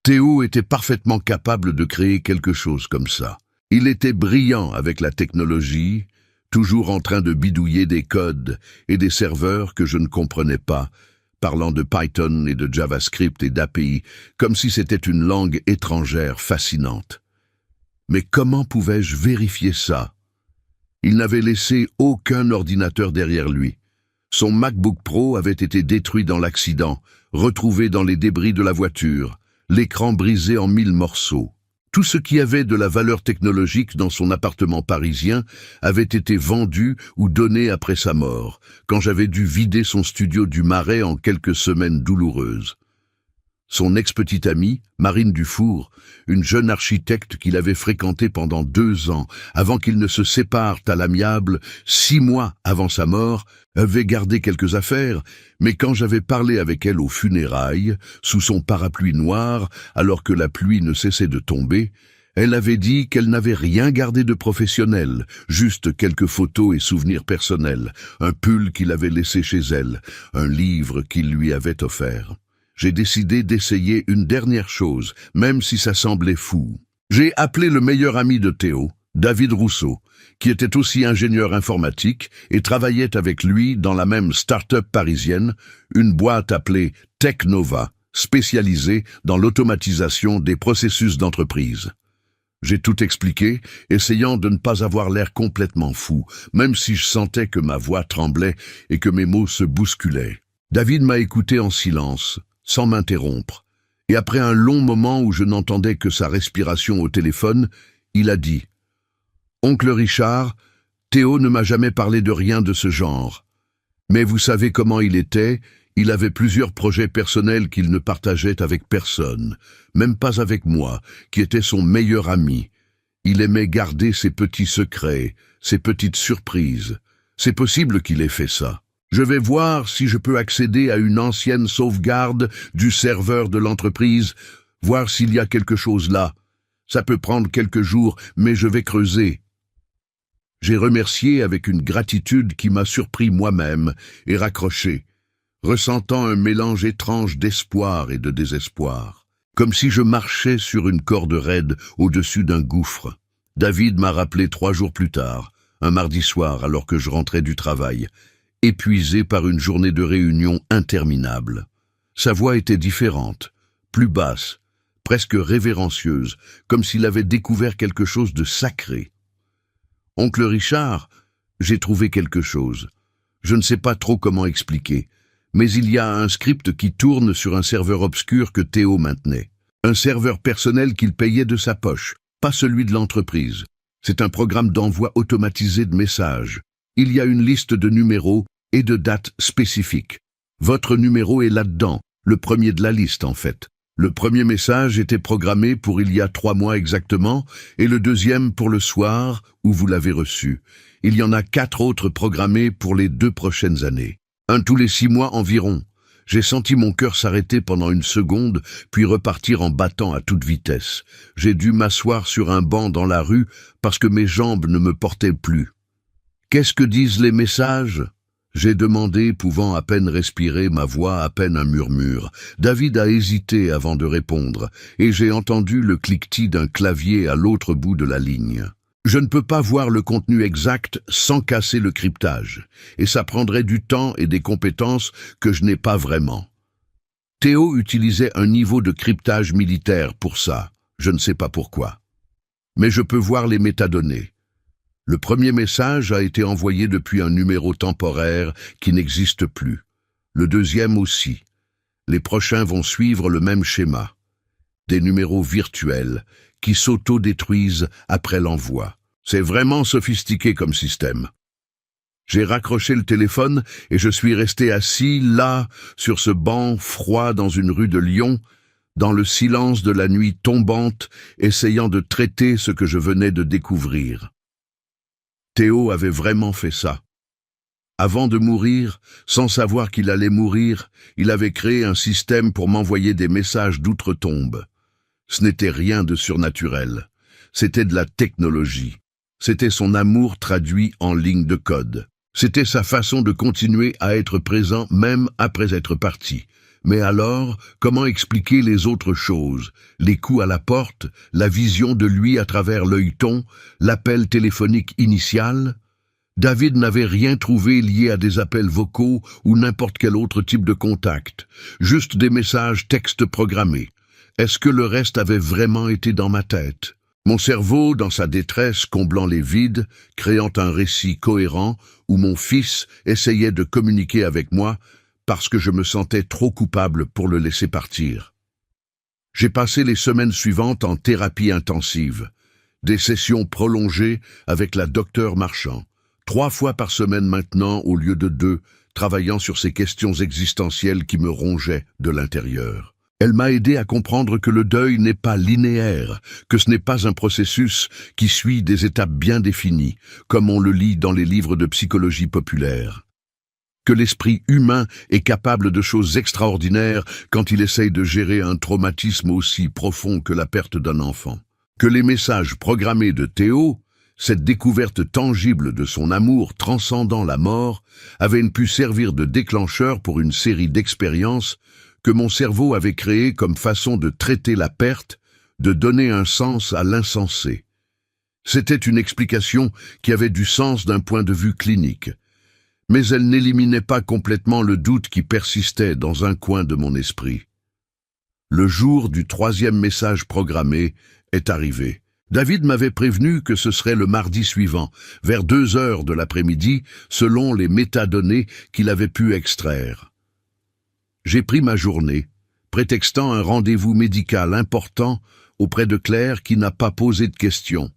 Théo était parfaitement capable de créer quelque chose comme ça. Il était brillant avec la technologie, toujours en train de bidouiller des codes et des serveurs que je ne comprenais pas, parlant de Python et de JavaScript et d'API, comme si c'était une langue étrangère fascinante. Mais comment pouvais-je vérifier ça? Il n'avait laissé aucun ordinateur derrière lui. Son MacBook Pro avait été détruit dans l'accident, retrouvé dans les débris de la voiture, l'écran brisé en 1000 morceaux. Tout ce qui avait de la valeur technologique dans son appartement parisien avait été vendu ou donné après sa mort, quand j'avais dû vider son studio du Marais en quelques semaines douloureuses. Son ex-petite amie, Marine Dufour, une jeune architecte qu'il avait fréquentée pendant 2 ans, avant qu'ils ne se séparent à l'amiable, 6 mois avant sa mort, avait gardé quelques affaires, mais quand j'avais parlé avec elle aux funérailles, sous son parapluie noir, alors que la pluie ne cessait de tomber, Elle avait dit qu'elle n'avait rien gardé de professionnel, juste quelques photos et souvenirs personnels, un pull qu'il avait laissé chez elle, un livre qu'il lui avait offert. J'ai décidé d'essayer une dernière chose, même si ça semblait fou. J'ai appelé le meilleur ami de Théo, David Rousseau, qui était aussi ingénieur informatique et travaillait avec lui dans la même start-up parisienne, une boîte appelée Technova, spécialisée dans l'automatisation des processus d'entreprise. J'ai tout expliqué, essayant de ne pas avoir l'air complètement fou, même si je sentais que ma voix tremblait et que mes mots se bousculaient. David m'a écouté en silence, sans m'interrompre, et après un long moment où je n'entendais que sa respiration au téléphone, il a dit « Oncle Richard, Théo ne m'a jamais parlé de rien de ce genre. Mais vous savez comment il était, il avait plusieurs projets personnels qu'il ne partageait avec personne, même pas avec moi, qui était son meilleur ami. Il aimait garder ses petits secrets, ses petites surprises. C'est possible qu'il ait fait ça. Je vais voir si je peux accéder à une ancienne sauvegarde du serveur de l'entreprise, voir s'il y a quelque chose là. Ça peut prendre quelques jours, mais je vais creuser. » J'ai remercié avec une gratitude qui m'a surpris moi-même et raccroché, ressentant un mélange étrange d'espoir et de désespoir, comme si je marchais sur une corde raide au-dessus d'un gouffre. David m'a rappelé 3 jours plus tard, un mardi soir alors que je rentrais du travail, épuisé par une journée de réunion interminable. Sa voix était différente, plus basse, presque révérencieuse, comme s'il avait découvert quelque chose de sacré. « Oncle Richard, j'ai trouvé quelque chose. Je ne sais pas trop comment expliquer, mais il y a un script qui tourne sur un serveur obscur que Théo maintenait. Un serveur personnel qu'il payait de sa poche, pas celui de l'entreprise. C'est un programme d'envoi automatisé de messages. Il y a une liste de numéros et de dates spécifiques. Votre numéro est là-dedans, le premier de la liste en fait. Le premier message était programmé pour il y a 3 mois exactement, et le deuxième pour le soir où vous l'avez reçu. Il y en a 4 autres programmés pour les 2 prochaines années. Un tous les 6 mois environ. J'ai senti mon cœur s'arrêter pendant une seconde, puis repartir en battant à toute vitesse. J'ai dû m'asseoir sur un banc dans la rue parce que mes jambes ne me portaient plus. « Qu'est-ce que disent les messages ?» J'ai demandé, pouvant à peine respirer, ma voix à peine un murmure. David a hésité avant de répondre, et j'ai entendu le cliquetis d'un clavier à l'autre bout de la ligne. Je ne peux pas voir le contenu exact sans casser le cryptage, et ça prendrait du temps et des compétences que je n'ai pas vraiment. Théo utilisait un niveau de cryptage militaire pour ça, je ne sais pas pourquoi. Mais je peux voir les métadonnées. Le premier message a été envoyé depuis un numéro temporaire qui n'existe plus. Le deuxième aussi. Les prochains vont suivre le même schéma. Des numéros virtuels qui s'auto-détruisent après l'envoi. C'est vraiment sophistiqué comme système. J'ai raccroché le téléphone et je suis resté assis là, sur ce banc froid dans une rue de Lyon, dans le silence de la nuit tombante, essayant de traiter ce que je venais de découvrir. Théo avait vraiment fait ça. Avant de mourir, sans savoir qu'il allait mourir, il avait créé un système pour m'envoyer des messages d'outre-tombe. Ce n'était rien de surnaturel. C'était de la technologie. C'était son amour traduit en lignes de code. C'était sa façon de continuer à être présent même après être parti. Mais alors, comment expliquer les autres choses? Les coups à la porte, la vision de lui à travers l'œilleton, l'appel téléphonique initial? David n'avait rien trouvé lié à des appels vocaux ou n'importe quel autre type de contact, juste des messages texte programmés. Est-ce que le reste avait vraiment été dans ma tête? Mon cerveau, dans sa détresse, comblant les vides, créant un récit cohérent où mon fils essayait de communiquer avec moi, parce que je me sentais trop coupable pour le laisser partir. J'ai passé les semaines suivantes en thérapie intensive, des sessions prolongées avec la docteure Marchand, 3 fois par semaine maintenant au lieu de 2, travaillant sur ces questions existentielles qui me rongeaient de l'intérieur. Elle m'a aidé à comprendre que le deuil n'est pas linéaire, que ce n'est pas un processus qui suit des étapes bien définies, comme on le lit dans les livres de psychologie populaire. Que l'esprit humain est capable de choses extraordinaires quand il essaye de gérer un traumatisme aussi profond que la perte d'un enfant. Que les messages programmés de Théo, cette découverte tangible de son amour transcendant la mort, avaient pu servir de déclencheur pour une série d'expériences que mon cerveau avait créées comme façon de traiter la perte, de donner un sens à l'insensé. C'était une explication qui avait du sens d'un point de vue clinique, mais elle n'éliminait pas complètement le doute qui persistait dans un coin de mon esprit. Le jour du 3e message programmé est arrivé. David m'avait prévenu que ce serait le mardi suivant, vers 2 heures de l'après-midi, selon les métadonnées qu'il avait pu extraire. J'ai pris ma journée, prétextant un rendez-vous médical important auprès de Claire qui n'a pas posé de questions,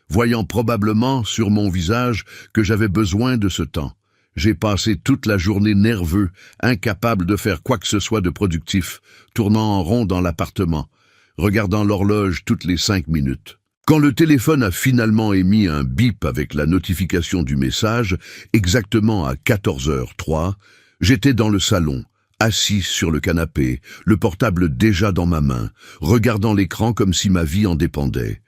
voyant probablement sur mon visage que j'avais besoin de ce temps. J'ai passé toute la journée nerveux, incapable de faire quoi que ce soit de productif, tournant en rond dans l'appartement, regardant l'horloge toutes les 5 minutes. Quand le téléphone a finalement émis un bip avec la notification du message, exactement à 14h03, j'étais dans le salon, assis sur le canapé, le portable déjà dans ma main, regardant l'écran comme si ma vie en dépendait.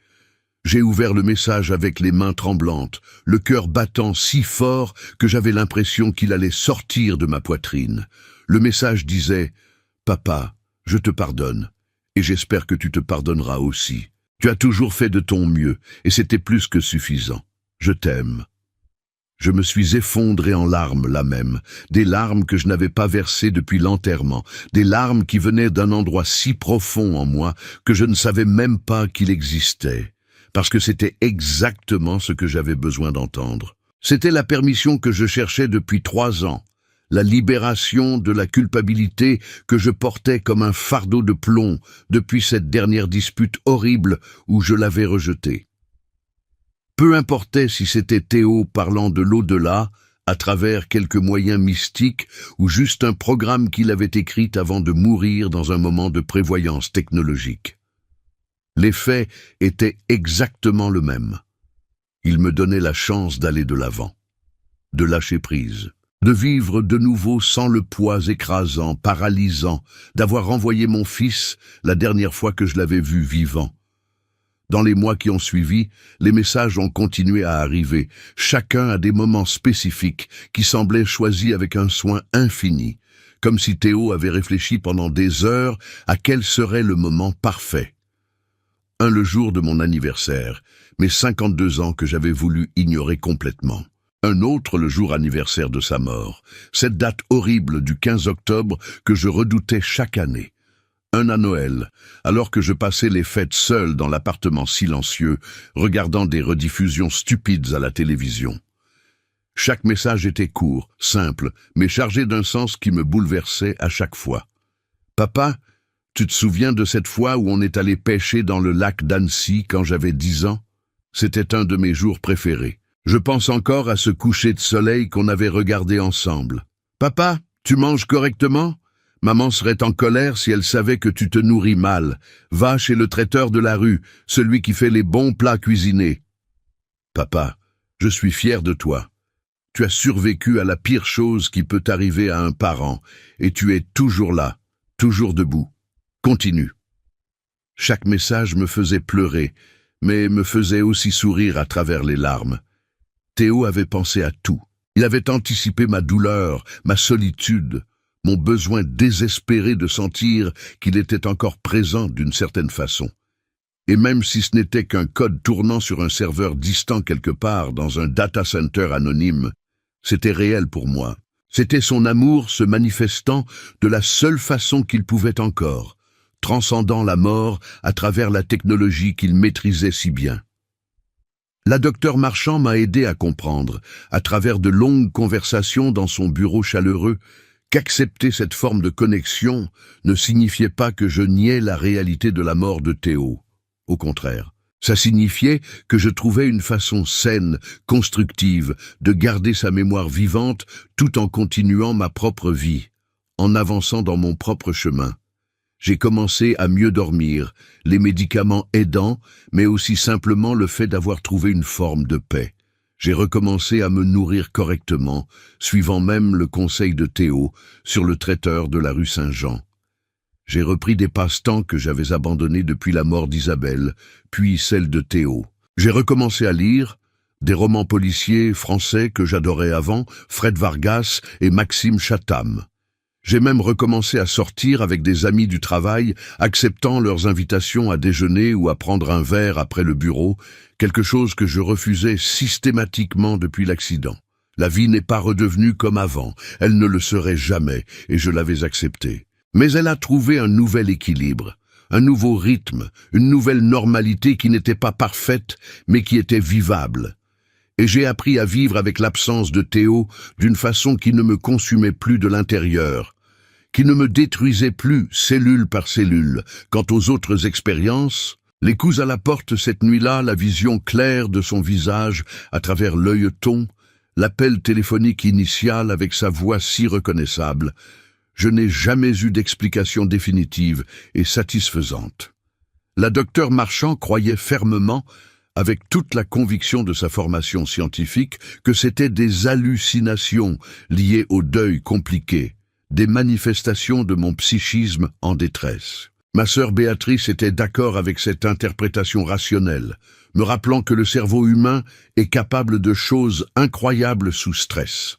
J'ai ouvert le message avec les mains tremblantes, le cœur battant si fort que j'avais l'impression qu'il allait sortir de ma poitrine. Le message disait « Papa, je te pardonne, et j'espère que tu te pardonneras aussi. Tu as toujours fait de ton mieux, et c'était plus que suffisant. Je t'aime. » Je me suis effondré en larmes là même, des larmes que je n'avais pas versées depuis l'enterrement, des larmes qui venaient d'un endroit si profond en moi que je ne savais même pas qu'il existait, parce que c'était exactement ce que j'avais besoin d'entendre. C'était la permission que je cherchais depuis 3 ans, la libération de la culpabilité que je portais comme un fardeau de plomb depuis cette dernière dispute horrible où je l'avais rejetée. Peu importait si c'était Théo parlant de l'au-delà, à travers quelques moyens mystiques, ou juste un programme qu'il avait écrit avant de mourir dans un moment de prévoyance technologique. L'effet était exactement le même. Il me donnait la chance d'aller de l'avant, de lâcher prise, de vivre de nouveau sans le poids écrasant, paralysant, d'avoir renvoyé mon fils la dernière fois que je l'avais vu vivant. Dans les mois qui ont suivi, les messages ont continué à arriver, chacun à des moments spécifiques qui semblaient choisis avec un soin infini, comme si Théo avait réfléchi pendant des heures à quel serait le moment parfait. Un le jour de mon anniversaire, mes 52 ans que j'avais voulu ignorer complètement. Un autre le jour anniversaire de sa mort, cette date horrible du 15 octobre que je redoutais chaque année. Un à Noël, alors que je passais les fêtes seul dans l'appartement silencieux, regardant des rediffusions stupides à la télévision. Chaque message était court, simple, mais chargé d'un sens qui me bouleversait à chaque fois. « Papa, tu te souviens de cette fois où on est allé pêcher dans le lac d'Annecy quand j'avais 10 ans? C'était un de mes jours préférés. Je pense encore à ce coucher de soleil qu'on avait regardé ensemble. « Papa, tu manges correctement? Maman serait en colère si elle savait que tu te nourris mal. Va chez le traiteur de la rue, celui qui fait les bons plats cuisinés. »« Papa, je suis fier de toi. Tu as survécu à la pire chose qui peut arriver à un parent, et tu es toujours là, toujours debout. Continue. » Chaque message me faisait pleurer, mais me faisait aussi sourire à travers les larmes. Théo avait pensé à tout. Il avait anticipé ma douleur, ma solitude, mon besoin désespéré de sentir qu'il était encore présent d'une certaine façon. Et même si ce n'était qu'un code tournant sur un serveur distant quelque part dans un data center anonyme, c'était réel pour moi. C'était son amour se manifestant de la seule façon qu'il pouvait encore, transcendant la mort à travers la technologie qu'il maîtrisait si bien. La docteure Marchand m'a aidé à comprendre, à travers de longues conversations dans son bureau chaleureux, qu'accepter cette forme de connexion ne signifiait pas que je niais la réalité de la mort de Théo. Au contraire, ça signifiait que je trouvais une façon saine, constructive, de garder sa mémoire vivante tout en continuant ma propre vie, en avançant dans mon propre chemin. J'ai commencé à mieux dormir, les médicaments aidant, mais aussi simplement le fait d'avoir trouvé une forme de paix. J'ai recommencé à me nourrir correctement, suivant même le conseil de Théo sur le traiteur de la rue Saint-Jean. J'ai repris des passe-temps que j'avais abandonnés depuis la mort d'Isabelle, puis celle de Théo. J'ai recommencé à lire des romans policiers français que j'adorais avant, Fred Vargas et Maxime Chatham. J'ai même recommencé à sortir avec des amis du travail, acceptant leurs invitations à déjeuner ou à prendre un verre après le bureau, quelque chose que je refusais systématiquement depuis l'accident. La vie n'est pas redevenue comme avant, elle ne le serait jamais, et je l'avais acceptée. Mais elle a trouvé un nouvel équilibre, un nouveau rythme, une nouvelle normalité qui n'était pas parfaite, mais qui était vivable. Et j'ai appris à vivre avec l'absence de Théo d'une façon qui ne me consumait plus de l'intérieur, qui ne me détruisait plus cellule par cellule. Quant aux autres expériences, les coups à la porte cette nuit-là, la vision claire de son visage à travers l'œilleton, l'appel téléphonique initial avec sa voix si reconnaissable, je n'ai jamais eu d'explication définitive et satisfaisante. La docteure Marchand croyait fermement, avec toute la conviction de sa formation scientifique, que c'était des hallucinations liées au deuil compliqué, des manifestations de mon psychisme en détresse. Ma sœur Béatrice était d'accord avec cette interprétation rationnelle, me rappelant que le cerveau humain est capable de choses incroyables sous stress.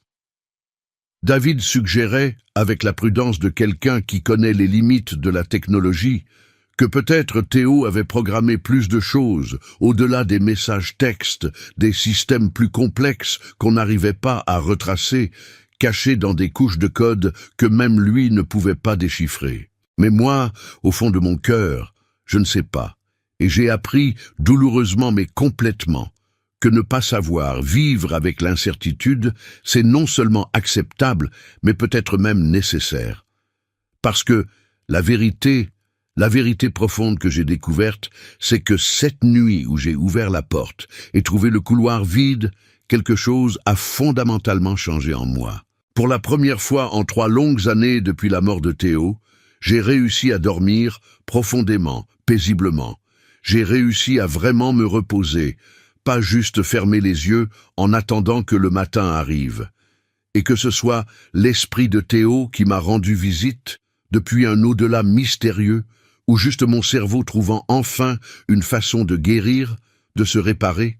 David suggérait, avec la prudence de quelqu'un qui connaît les limites de la technologie, que peut-être Théo avait programmé plus de choses, au-delà des messages textes, des systèmes plus complexes qu'on n'arrivait pas à retracer, cachés dans des couches de code que même lui ne pouvait pas déchiffrer. Mais moi, au fond de mon cœur, je ne sais pas, et j'ai appris, douloureusement mais complètement, que ne pas savoir vivre avec l'incertitude, c'est non seulement acceptable, mais peut-être même nécessaire. Parce que la vérité profonde que j'ai découverte, c'est que cette nuit où j'ai ouvert la porte et trouvé le couloir vide, quelque chose a fondamentalement changé en moi. Pour la première fois en 3 longues années depuis la mort de Théo, j'ai réussi à dormir profondément, paisiblement. J'ai réussi à vraiment me reposer, pas juste fermer les yeux en attendant que le matin arrive. Et que ce soit l'esprit de Théo qui m'a rendu visite, depuis un au-delà mystérieux, ou juste mon cerveau trouvant enfin une façon de guérir, de se réparer,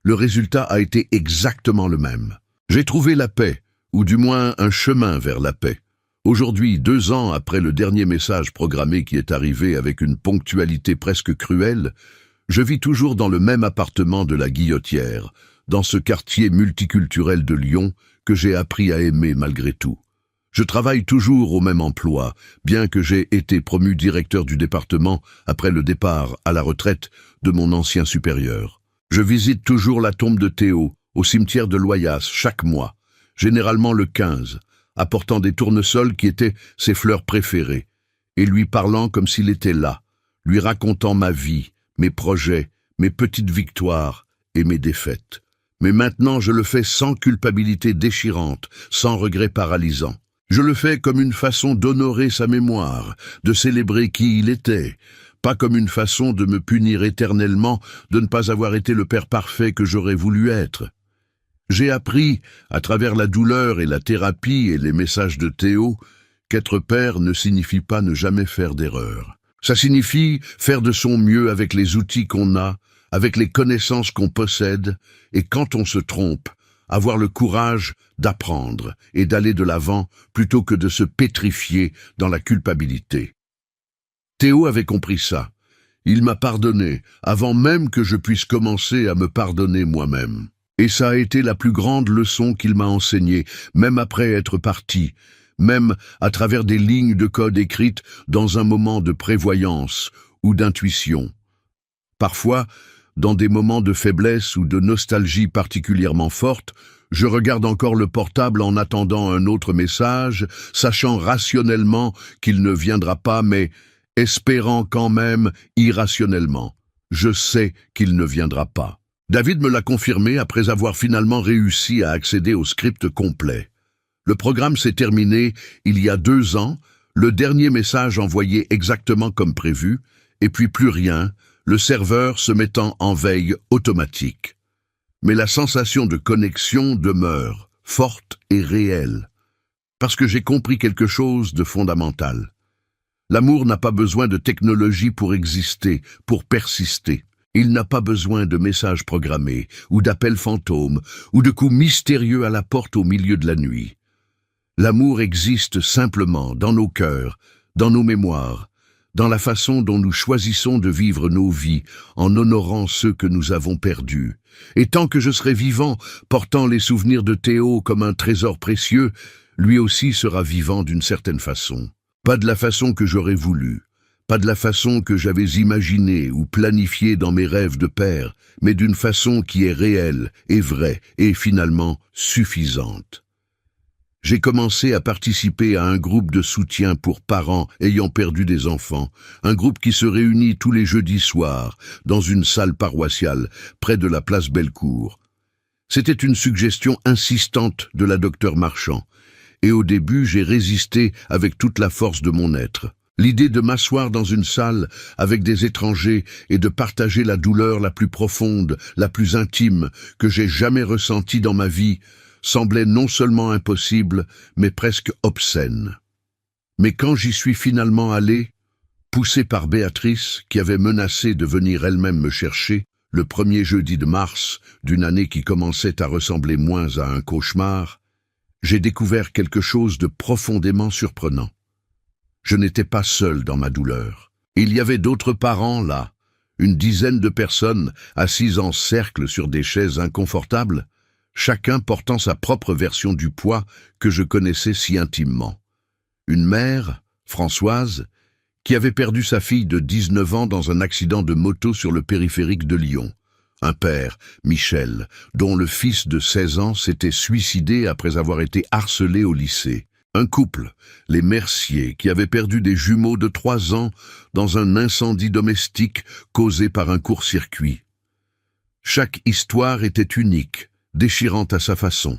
le résultat a été exactement le même. J'ai trouvé la paix, ou du moins un chemin vers la paix. Aujourd'hui, 2 ans après le dernier message programmé qui est arrivé avec une ponctualité presque cruelle, je vis toujours dans le même appartement de la Guillotière, dans ce quartier multiculturel de Lyon que j'ai appris à aimer malgré tout. Je travaille toujours au même emploi, bien que j'ai été promu directeur du département après le départ à la retraite de mon ancien supérieur. Je visite toujours la tombe de Théo, au cimetière de Loyasse, chaque mois, généralement le 15, apportant des tournesols qui étaient ses fleurs préférées, et lui parlant comme s'il était là, lui racontant ma vie, mes projets, mes petites victoires et mes défaites. Mais maintenant je le fais sans culpabilité déchirante, sans regret paralysant. Je le fais comme une façon d'honorer sa mémoire, de célébrer qui il était, pas comme une façon de me punir éternellement de ne pas avoir été le père parfait que j'aurais voulu être. J'ai appris, à travers la douleur et la thérapie et les messages de Théo, qu'être père ne signifie pas ne jamais faire d'erreur. Ça signifie faire de son mieux avec les outils qu'on a, avec les connaissances qu'on possède, et quand on se trompe, avoir le courage d'apprendre et d'aller de l'avant plutôt que de se pétrifier dans la culpabilité. Théo avait compris ça. Il m'a pardonné, avant même que je puisse commencer à me pardonner moi-même. Et ça a été la plus grande leçon qu'il m'a enseignée, même après être parti, même à travers des lignes de code écrites dans un moment de prévoyance ou d'intuition. Parfois, dans des moments de faiblesse ou de nostalgie particulièrement forte, je regarde encore le portable en attendant un autre message, sachant rationnellement qu'il ne viendra pas, mais espérant quand même irrationnellement. Je sais qu'il ne viendra pas. David me l'a confirmé après avoir finalement réussi à accéder au script complet. Le programme s'est terminé il y a 2 ans, le dernier message envoyé exactement comme prévu, et puis plus rien, le serveur se mettant en veille automatique. Mais la sensation de connexion demeure, forte et réelle, parce que j'ai compris quelque chose de fondamental. L'amour n'a pas besoin de technologie pour exister, pour persister. Il n'a pas besoin de messages programmés, ou d'appels fantômes, ou de coups mystérieux à la porte au milieu de la nuit. L'amour existe simplement dans nos cœurs, dans nos mémoires, dans la façon dont nous choisissons de vivre nos vies en honorant ceux que nous avons perdus. Et tant que je serai vivant, portant les souvenirs de Théo comme un trésor précieux, lui aussi sera vivant d'une certaine façon. Pas de la façon que j'aurais voulu, pas de la façon que j'avais imaginée ou planifiée dans mes rêves de père, mais d'une façon qui est réelle et vraie et finalement suffisante. J'ai commencé à participer à un groupe de soutien pour parents ayant perdu des enfants, un groupe qui se réunit tous les jeudis soirs dans une salle paroissiale près de la place Bellecour. C'était une suggestion insistante de la docteure Marchand, et au début j'ai résisté avec toute la force de mon être. L'idée de m'asseoir dans une salle avec des étrangers et de partager la douleur la plus profonde, la plus intime que j'ai jamais ressentie dans ma vie semblait non seulement impossible, mais presque obscène. Mais quand j'y suis finalement allé, poussé par Béatrice, qui avait menacé de venir elle-même me chercher, le premier jeudi de mars d'une année qui commençait à ressembler moins à un cauchemar, j'ai découvert quelque chose de profondément surprenant. Je n'étais pas seul dans ma douleur. Il y avait d'autres parents là, une dizaine de personnes assises en cercle sur des chaises inconfortables, chacun portant sa propre version du poids que je connaissais si intimement. Une mère, Françoise, qui avait perdu sa fille de 19 ans dans un accident de moto sur le périphérique de Lyon. Un père, Michel, dont le fils de 16 ans s'était suicidé après avoir été harcelé au lycée. Un couple, les Mercier, qui avaient perdu des jumeaux de 3 ans dans un incendie domestique causé par un court-circuit. Chaque histoire était unique, déchirante à sa façon,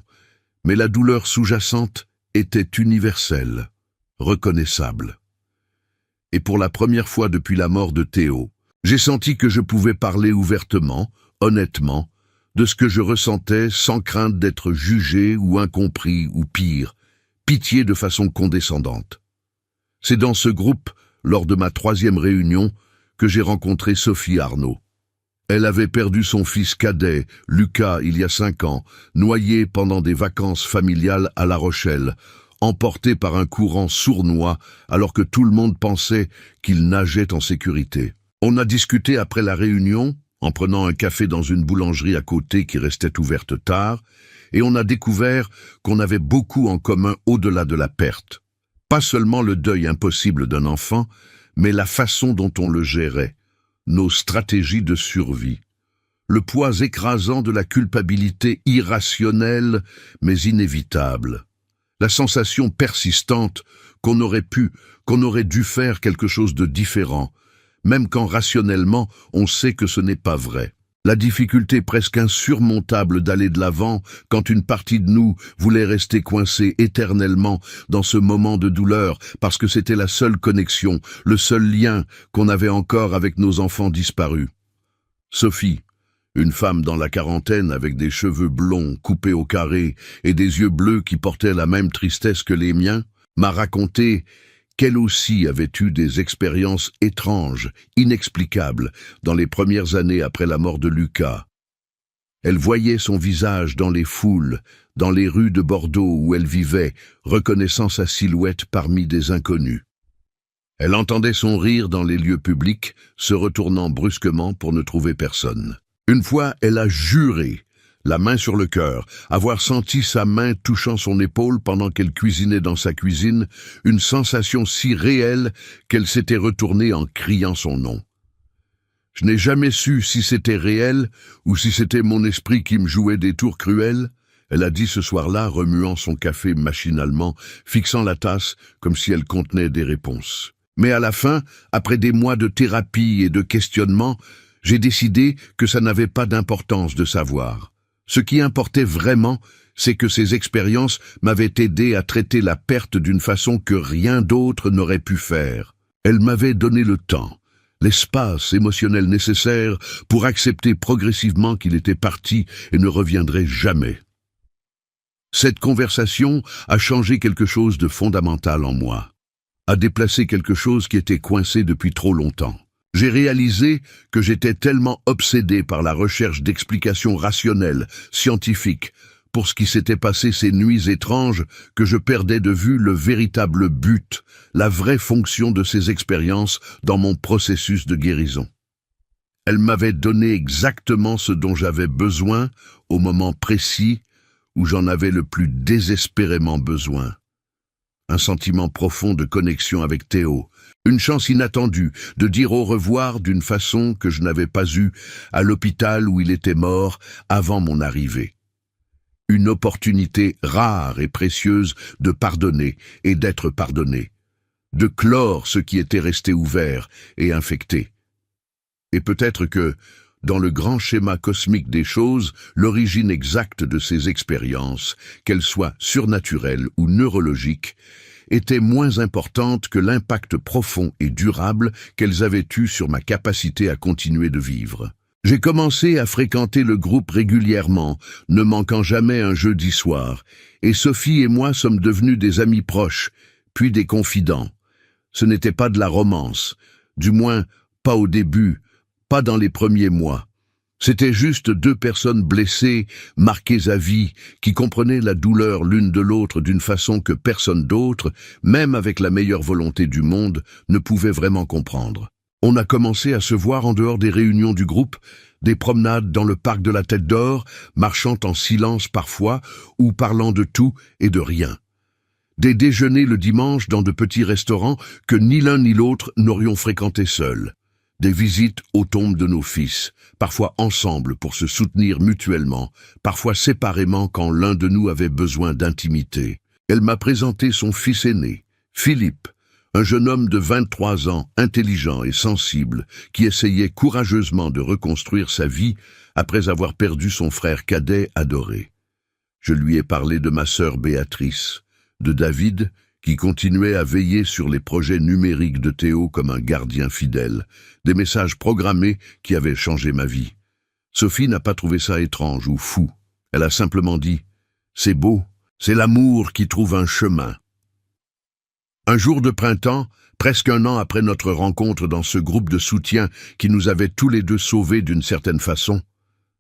mais la douleur sous-jacente était universelle, reconnaissable. Et pour la première fois depuis la mort de Théo, j'ai senti que je pouvais parler ouvertement, honnêtement, de ce que je ressentais sans crainte d'être jugé ou incompris ou pire, pitié de façon condescendante. C'est dans ce groupe, lors de ma 3e réunion, que j'ai rencontré Sophie Arnaud. Elle avait perdu son fils cadet, Lucas, il y a 5 ans, noyé pendant des vacances familiales à La Rochelle, emporté par un courant sournois alors que tout le monde pensait qu'il nageait en sécurité. On a discuté après la réunion, en prenant un café dans une boulangerie à côté qui restait ouverte tard, et on a découvert qu'on avait beaucoup en commun au-delà de la perte. Pas seulement le deuil impossible d'un enfant, mais la façon dont on le gérait, nos stratégies de survie, le poids écrasant de la culpabilité irrationnelle mais inévitable, la sensation persistante qu'on aurait dû faire quelque chose de différent, même quand rationnellement on sait que ce n'est pas vrai. La difficulté presque insurmontable d'aller de l'avant quand une partie de nous voulait rester coincée éternellement dans ce moment de douleur parce que c'était la seule connexion, le seul lien qu'on avait encore avec nos enfants disparus. Sophie, une femme dans la quarantaine avec des cheveux blonds coupés au carré et des yeux bleus qui portaient la même tristesse que les miens, m'a raconté qu'elle aussi avait eu des expériences étranges, inexplicables, dans les premières années après la mort de Lucas. Elle voyait son visage dans les foules, dans les rues de Bordeaux où elle vivait, reconnaissant sa silhouette parmi des inconnus. Elle entendait son rire dans les lieux publics, se retournant brusquement pour ne trouver personne. Une fois, elle a juré, la main sur le cœur, avoir senti sa main touchant son épaule pendant qu'elle cuisinait dans sa cuisine, une sensation si réelle qu'elle s'était retournée en criant son nom. Je n'ai jamais su si c'était réel ou si c'était mon esprit qui me jouait des tours cruels, elle a dit ce soir-là, remuant son café machinalement, fixant la tasse comme si elle contenait des réponses. Mais à la fin, après des mois de thérapie et de questionnement, j'ai décidé que ça n'avait pas d'importance de savoir. Ce qui importait vraiment, c'est que ces expériences m'avaient aidé à traiter la perte d'une façon que rien d'autre n'aurait pu faire. Elles m'avaient donné le temps, l'espace émotionnel nécessaire pour accepter progressivement qu'il était parti et ne reviendrait jamais. Cette conversation a changé quelque chose de fondamental en moi. à déplacer quelque chose qui était coincé depuis trop longtemps. J'ai réalisé que j'étais tellement obsédé par la recherche d'explications rationnelles, scientifiques, pour ce qui s'était passé ces nuits étranges, que je perdais de vue le véritable but, la vraie fonction de ces expériences dans mon processus de guérison. Elles m'avaient donné exactement ce dont j'avais besoin au moment précis où j'en avais le plus désespérément besoin. Un sentiment profond de connexion avec Théo, une chance inattendue de dire au revoir d'une façon que je n'avais pas eue à l'hôpital où il était mort avant mon arrivée. Une opportunité rare et précieuse de pardonner et d'être pardonné, de clore ce qui était resté ouvert et infecté. Et peut-être que, dans le grand schéma cosmique des choses, l'origine exacte de ces expériences, qu'elles soient surnaturelles ou neurologiques, était moins importante que l'impact profond et durable qu'elles avaient eu sur ma capacité à continuer de vivre. J'ai commencé à fréquenter le groupe régulièrement, ne manquant jamais un jeudi soir, et Sophie et moi sommes devenus des amis proches, puis des confidents. Ce n'était pas de la romance, du moins pas au début, pas dans les premiers mois. C'était juste deux personnes blessées, marquées à vie, qui comprenaient la douleur l'une de l'autre d'une façon que personne d'autre, même avec la meilleure volonté du monde, ne pouvait vraiment comprendre. On a commencé à se voir en dehors des réunions du groupe, des promenades dans le parc de la Tête d'Or, marchant en silence parfois, ou parlant de tout et de rien. Des déjeuners le dimanche dans de petits restaurants que ni l'un ni l'autre n'aurions fréquentés seuls. Des visites aux tombes de nos fils, parfois ensemble pour se soutenir mutuellement, parfois séparément quand l'un de nous avait besoin d'intimité. Elle m'a présenté son fils aîné, Philippe, un jeune homme de 23 ans, intelligent et sensible, qui essayait courageusement de reconstruire sa vie après avoir perdu son frère cadet adoré. Je lui ai parlé de ma sœur Béatrice, de David, qui continuait à veiller sur les projets numériques de Théo comme un gardien fidèle, des messages programmés qui avaient changé ma vie. Sophie n'a pas trouvé ça étrange ou fou. Elle a simplement dit « C'est beau, c'est l'amour qui trouve un chemin ». Un jour de printemps, presque un an après notre rencontre dans ce groupe de soutien qui nous avait tous les deux sauvés d'une certaine façon,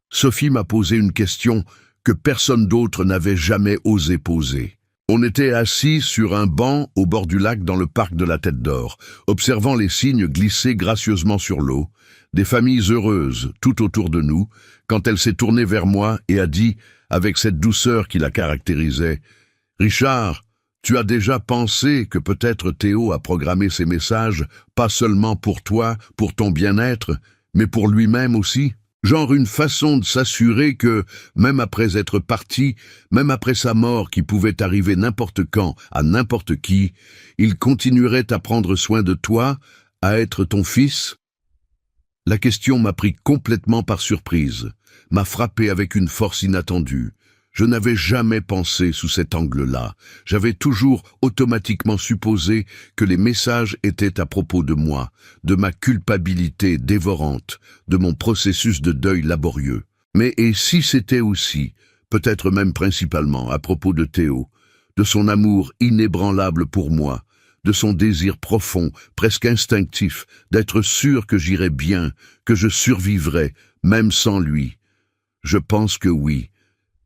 Sophie m'a posé une question que personne d'autre n'avait jamais osé poser. On était assis sur un banc au bord du lac dans le parc de la Tête d'Or, observant les cygnes glisser gracieusement sur l'eau, des familles heureuses tout autour de nous, quand elle s'est tournée vers moi et a dit, avec cette douceur qui la caractérisait, « Richard, tu as déjà pensé que peut-être Théo a programmé ces messages, pas seulement pour toi, pour ton bien-être, mais pour lui-même aussi ?» Genre une façon de s'assurer que, même après être parti, même après sa mort qui pouvait arriver n'importe quand, à n'importe qui, il continuerait à prendre soin de toi, à être ton fils? La question m'a pris complètement par surprise, m'a frappé avec une force inattendue. Je n'avais jamais pensé sous cet angle-là. J'avais toujours automatiquement supposé que les messages étaient à propos de moi, de ma culpabilité dévorante, de mon processus de deuil laborieux. Mais et si c'était aussi, peut-être même principalement, à propos de Théo, de son amour inébranlable pour moi, de son désir profond, presque instinctif, d'être sûr que j'irais bien, que je survivrais, même sans lui? Je pense que oui.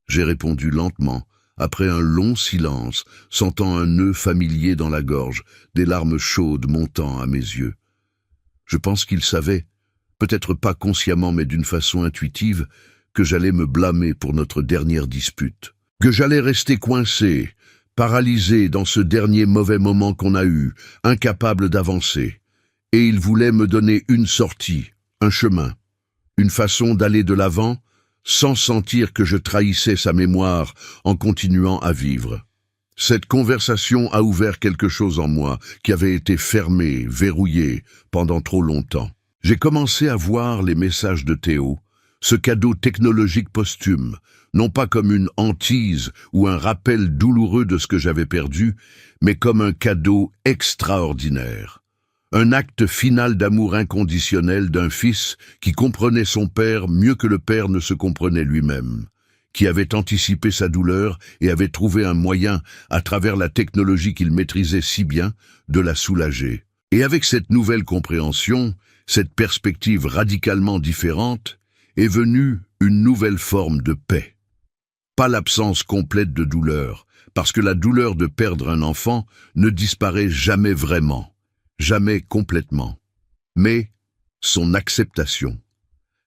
J'ai répondu lentement, après un long silence, sentant un nœud familier dans la gorge, des larmes chaudes montant à mes yeux. Je pense qu'il savait, peut-être pas consciemment mais d'une façon intuitive, que j'allais me blâmer pour notre dernière dispute, que j'allais rester coincé, paralysé dans ce dernier mauvais moment qu'on a eu, incapable d'avancer. Et il voulait me donner une sortie, un chemin, une façon d'aller de l'avant, sans sentir que je trahissais sa mémoire en continuant à vivre. Cette conversation a ouvert quelque chose en moi qui avait été fermé, verrouillé pendant trop longtemps. J'ai commencé à voir les messages de Théo, ce cadeau technologique posthume, non pas comme une hantise ou un rappel douloureux de ce que j'avais perdu, mais comme un cadeau extraordinaire. Un acte final d'amour inconditionnel d'un fils qui comprenait son père mieux que le père ne se comprenait lui-même, qui avait anticipé sa douleur et avait trouvé un moyen, à travers la technologie qu'il maîtrisait si bien, de la soulager. Et avec cette nouvelle compréhension, cette perspective radicalement différente, est venue une nouvelle forme de paix. Pas l'absence complète de douleur, parce que la douleur de perdre un enfant ne disparaît jamais vraiment, jamais complètement, mais son acceptation.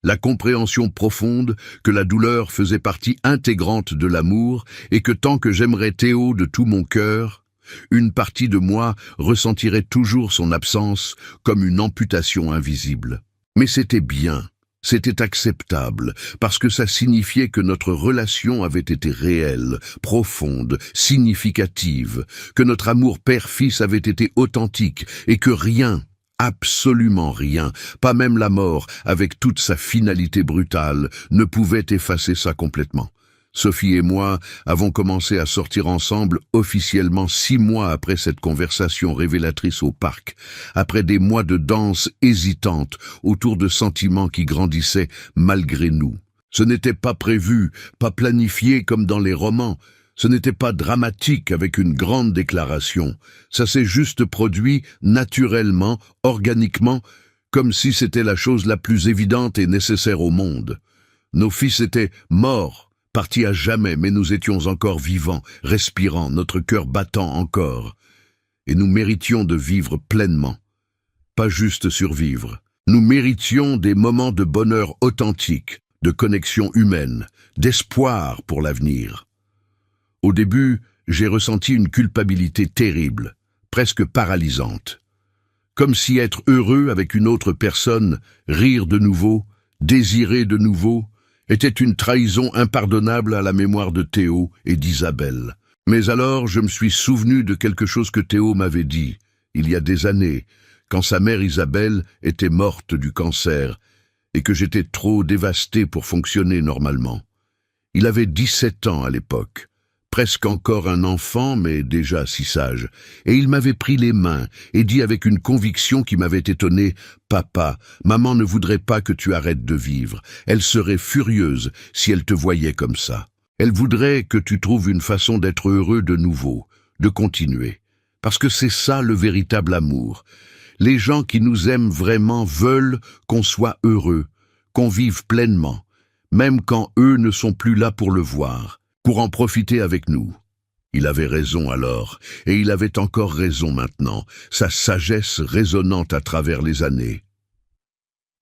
La compréhension profonde que la douleur faisait partie intégrante de l'amour et que tant que j'aimerais Théo de tout mon cœur, une partie de moi ressentirait toujours son absence comme une amputation invisible. Mais c'était bien, c'était acceptable, parce que ça signifiait que notre relation avait été réelle, profonde, significative, que notre amour père-fils avait été authentique et que rien, absolument rien, pas même la mort, avec toute sa finalité brutale, ne pouvait effacer ça complètement. Sophie et moi avons commencé à sortir ensemble officiellement 6 mois après cette conversation révélatrice au parc, après des mois de danse hésitante autour de sentiments qui grandissaient malgré nous. Ce n'était pas prévu, pas planifié comme dans les romans. Ce n'était pas dramatique avec une grande déclaration. Ça s'est juste produit naturellement, organiquement, comme si c'était la chose la plus évidente et nécessaire au monde. Nos fils étaient morts, partis à jamais, mais nous étions encore vivants, respirant, notre cœur battant encore. Et nous méritions de vivre pleinement, pas juste survivre. Nous méritions des moments de bonheur authentique, de connexion humaine, d'espoir pour l'avenir. Au début, j'ai ressenti une culpabilité terrible, presque paralysante. Comme si être heureux avec une autre personne, rire de nouveau, désirer de nouveau, était une trahison impardonnable à la mémoire de Théo et d'Isabelle. Mais alors, je me suis souvenu de quelque chose que Théo m'avait dit, il y a des années, quand sa mère Isabelle était morte du cancer, et que j'étais trop dévasté pour fonctionner normalement. Il avait 17 ans à l'époque. Presque encore un enfant, mais déjà si sage, et il m'avait pris les mains et dit avec une conviction qui m'avait étonné, « Papa, maman ne voudrait pas que tu arrêtes de vivre. Elle serait furieuse si elle te voyait comme ça. Elle voudrait que tu trouves une façon d'être heureux de nouveau, de continuer. Parce que c'est ça le véritable amour. Les gens qui nous aiment vraiment veulent qu'on soit heureux, qu'on vive pleinement, même quand eux ne sont plus là pour le voir. Pour en profiter avec nous. » Il avait raison alors, et il avait encore raison maintenant, sa sagesse résonnante à travers les années.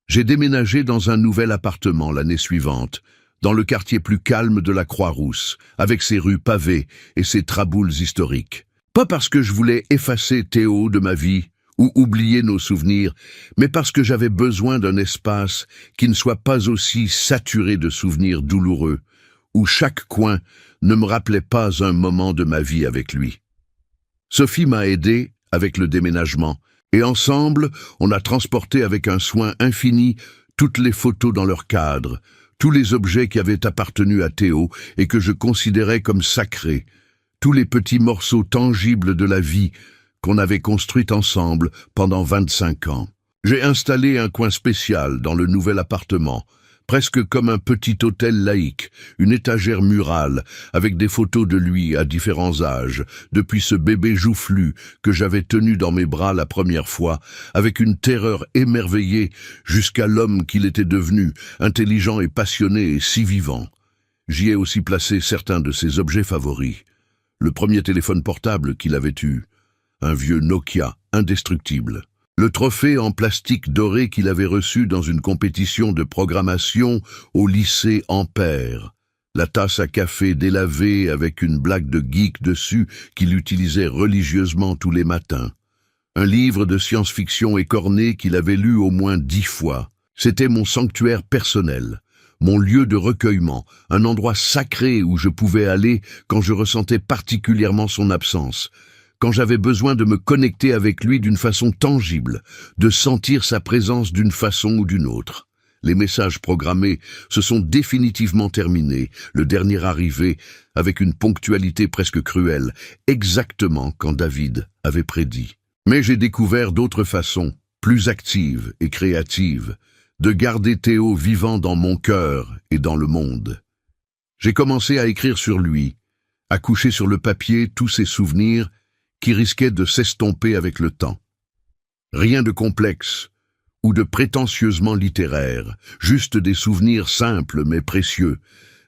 J'ai déménagé dans un nouvel appartement l'année suivante, dans le quartier plus calme de la Croix-Rousse, avec ses rues pavées et ses traboules historiques. Pas parce que je voulais effacer Théo de ma vie, ou oublier nos souvenirs, mais parce que j'avais besoin d'un espace qui ne soit pas aussi saturé de souvenirs douloureux, où chaque coin ne me rappelait pas un moment de ma vie avec lui. Sophie m'a aidé avec le déménagement, et ensemble, on a transporté avec un soin infini toutes les photos dans leur cadre, tous les objets qui avaient appartenu à Théo et que je considérais comme sacrés, tous les petits morceaux tangibles de la vie qu'on avait construite ensemble pendant 25 ans. J'ai installé un coin spécial dans le nouvel appartement, presque comme un petit hôtel laïque, une étagère murale, avec des photos de lui à différents âges, depuis ce bébé joufflu que j'avais tenu dans mes bras la première fois, avec une terreur émerveillée, jusqu'à l'homme qu'il était devenu, intelligent et passionné et si vivant. J'y ai aussi placé certains de ses objets favoris. Le premier téléphone portable qu'il avait eu, un vieux Nokia indestructible. Le trophée en plastique doré qu'il avait reçu dans une compétition de programmation au lycée Ampère. La tasse à café délavée avec une blague de geek dessus qu'il utilisait religieusement tous les matins. Un livre de science-fiction écorné qu'il avait lu au moins 10 fois. C'était mon sanctuaire personnel, mon lieu de recueillement, un endroit sacré où je pouvais aller quand je ressentais particulièrement son absence, quand j'avais besoin de me connecter avec lui d'une façon tangible, de sentir sa présence d'une façon ou d'une autre. Les messages programmés se sont définitivement terminés, le dernier arrivé avec une ponctualité presque cruelle, exactement quand David avait prédit. Mais j'ai découvert d'autres façons, plus actives et créatives, de garder Théo vivant dans mon cœur et dans le monde. J'ai commencé à écrire sur lui, à coucher sur le papier tous ces souvenirs qui risquaient de s'estomper avec le temps. Rien de complexe ou de prétentieusement littéraire, juste des souvenirs simples mais précieux,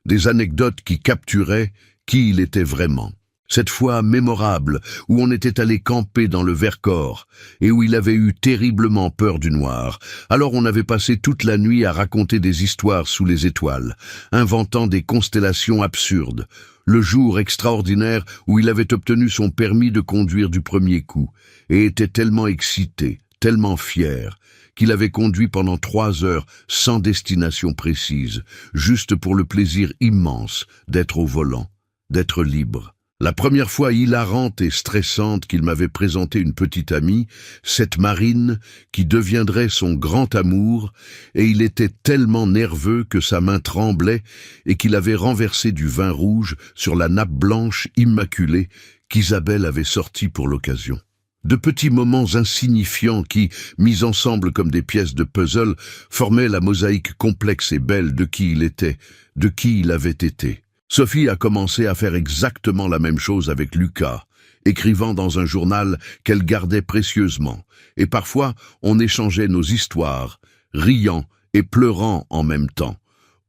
des anecdotes qui capturaient qui il était vraiment. Cette fois mémorable, où on était allé camper dans le Vercors, et où il avait eu terriblement peur du noir. Alors on avait passé toute la nuit à raconter des histoires sous les étoiles, inventant des constellations absurdes. Le jour extraordinaire où il avait obtenu son permis de conduire du premier coup, et était tellement excité, tellement fier, qu'il avait conduit pendant 3 heures sans destination précise, juste pour le plaisir immense d'être au volant, d'être libre. La première fois hilarante et stressante qu'il m'avait présenté une petite amie, cette Marine, qui deviendrait son grand amour, et il était tellement nerveux que sa main tremblait et qu'il avait renversé du vin rouge sur la nappe blanche immaculée qu'Isabelle avait sortie pour l'occasion. De petits moments insignifiants qui, mis ensemble comme des pièces de puzzle, formaient la mosaïque complexe et belle de qui il était, de qui il avait été. Sophie a commencé à faire exactement la même chose avec Lucas, écrivant dans un journal qu'elle gardait précieusement, et parfois on échangeait nos histoires, riant et pleurant en même temps,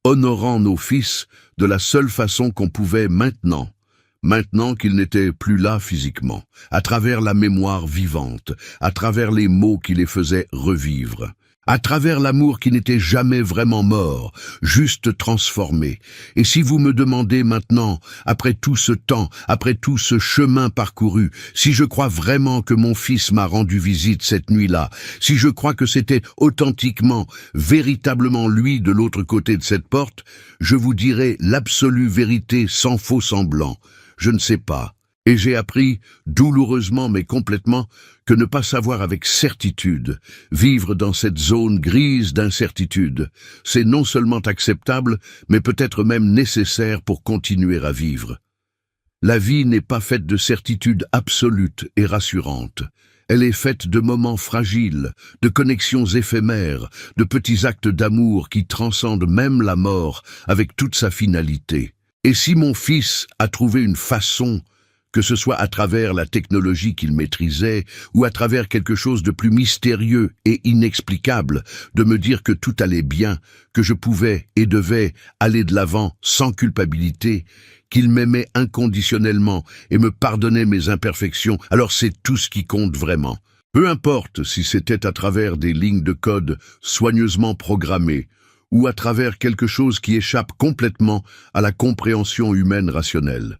honorant nos fils de la seule façon qu'on pouvait maintenant qu'ils n'étaient plus là physiquement, à travers la mémoire vivante, à travers les mots qui les faisaient revivre. À travers l'amour qui n'était jamais vraiment mort, juste transformé. Et si vous me demandez maintenant, après tout ce temps, après tout ce chemin parcouru, si je crois vraiment que mon fils m'a rendu visite cette nuit-là, si je crois que c'était authentiquement, véritablement lui de l'autre côté de cette porte, je vous dirai l'absolue vérité sans faux semblant. Je ne sais pas. Et j'ai appris, douloureusement mais complètement, que ne pas savoir avec certitude, vivre dans cette zone grise d'incertitude, c'est non seulement acceptable, mais peut-être même nécessaire pour continuer à vivre. La vie n'est pas faite de certitudes absolutes et rassurantes. Elle est faite de moments fragiles, de connexions éphémères, de petits actes d'amour qui transcendent même la mort avec toute sa finalité. Et si mon fils a trouvé une façon, que ce soit à travers la technologie qu'il maîtrisait ou à travers quelque chose de plus mystérieux et inexplicable, de me dire que tout allait bien, que je pouvais et devais aller de l'avant sans culpabilité, qu'il m'aimait inconditionnellement et me pardonnait mes imperfections, alors c'est tout ce qui compte vraiment. Peu importe si c'était à travers des lignes de code soigneusement programmées, ou à travers quelque chose qui échappe complètement à la compréhension humaine rationnelle.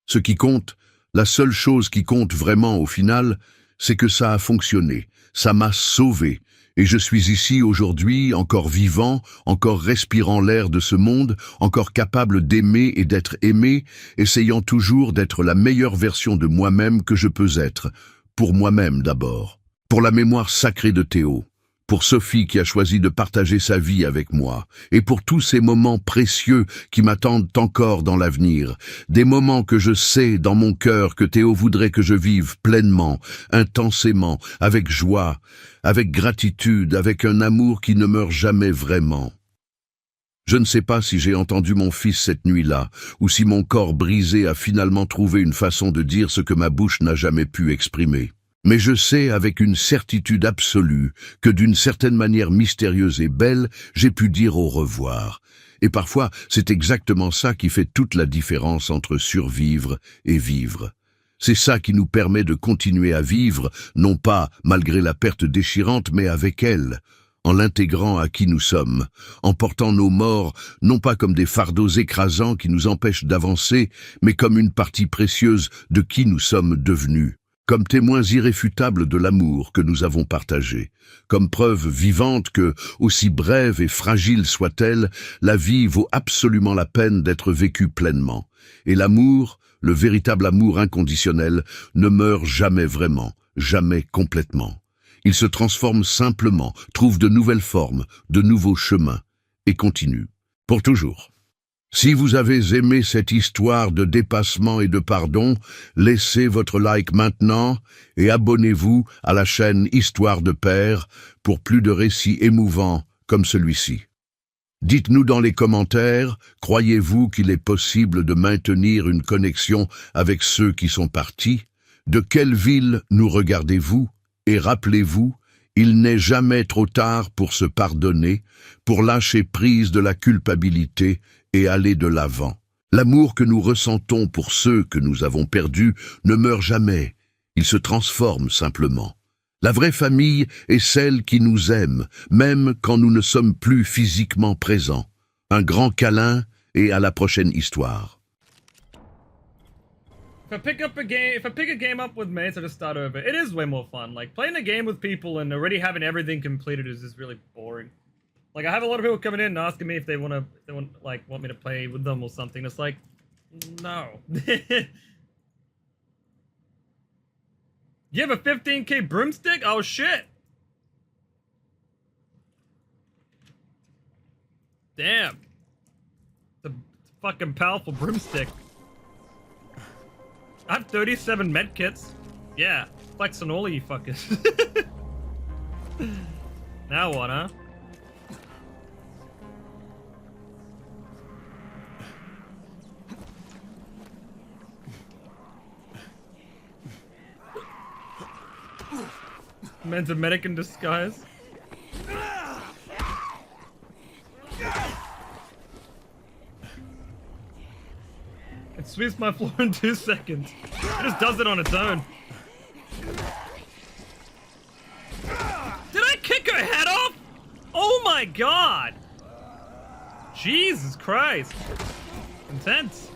Ce qui compte, la seule chose qui compte vraiment au final, c'est que ça a fonctionné, ça m'a sauvé, et je suis ici aujourd'hui, encore vivant, encore respirant l'air de ce monde, encore capable d'aimer et d'être aimé, essayant toujours d'être la meilleure version de moi-même que je peux être, pour moi-même d'abord, pour la mémoire sacrée de Théo, pour Sophie qui a choisi de partager sa vie avec moi, et pour tous ces moments précieux qui m'attendent encore dans l'avenir, des moments que je sais dans mon cœur que Théo voudrait que je vive pleinement, intensément, avec joie, avec gratitude, avec un amour qui ne meurt jamais vraiment. Je ne sais pas si j'ai entendu mon fils cette nuit-là, ou si mon corps brisé a finalement trouvé une façon de dire ce que ma bouche n'a jamais pu exprimer. Mais je sais avec une certitude absolue que d'une certaine manière mystérieuse et belle, j'ai pu dire au revoir. Et parfois, c'est exactement ça qui fait toute la différence entre survivre et vivre. C'est ça qui nous permet de continuer à vivre, non pas malgré la perte déchirante, mais avec elle, en l'intégrant à qui nous sommes, en portant nos morts, non pas comme des fardeaux écrasants qui nous empêchent d'avancer, mais comme une partie précieuse de qui nous sommes devenus. Comme témoins irréfutables de l'amour que nous avons partagé, comme preuve vivante que, aussi brève et fragile soit-elle, la vie vaut absolument la peine d'être vécue pleinement. Et l'amour, le véritable amour inconditionnel, ne meurt jamais vraiment, jamais complètement. Il se transforme simplement, trouve de nouvelles formes, de nouveaux chemins, et continue, pour toujours. Si vous avez aimé cette histoire de dépassement et de pardon, laissez votre like maintenant et abonnez-vous à la chaîne Histoire de Père pour plus de récits émouvants comme celui-ci. Dites-nous dans les commentaires, croyez-vous qu'il est possible de maintenir une connexion avec ceux qui sont partis? De quelle ville nous regardez-vous? Et rappelez-vous, il n'est jamais trop tard pour se pardonner, pour lâcher prise de la culpabilité et aller de l'avant. L'amour que nous ressentons pour ceux que nous avons perdus ne meurt jamais, il se transforme simplement. La vraie famille est celle qui nous aime, même quand nous ne sommes plus physiquement présents. Un grand câlin et à la prochaine histoire. If I pick a game up with mates, I just start over. It is way more fun. Like playing a game with people and already having everything completed is just really boring. Like I have a lot of people coming in and asking me if they want me to play with them or something. It's like, no. You have a 15k broomstick? Oh shit! Damn. It's a fucking powerful broomstick. I have 37 medkits. Yeah, flex on all of you fuckers. Now what, huh? Man's a medic in disguise. It sweeps my floor in 2 seconds. It just does it on its own. Did I kick her head off? Oh my god! Jesus Christ. Intense.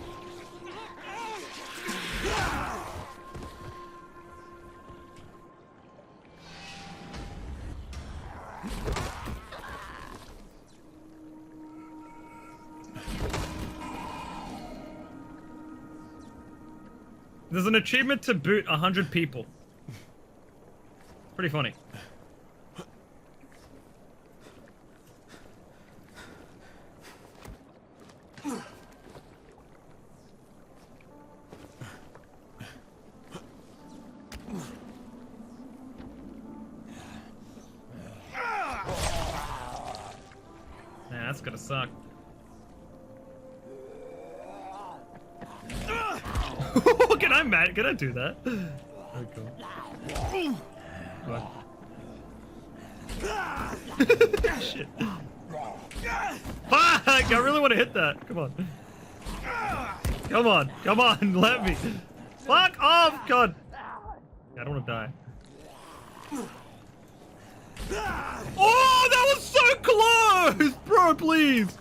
There's an achievement to boot 100 people. Pretty funny. Man, that's gonna suck. Can I do that? Oh god. What? Shit. Fuck! I really want to hit that. Come on. Come on. Come on. Let me. Fuck off! God. I don't want to die. Oh, that was so close! Bro, please!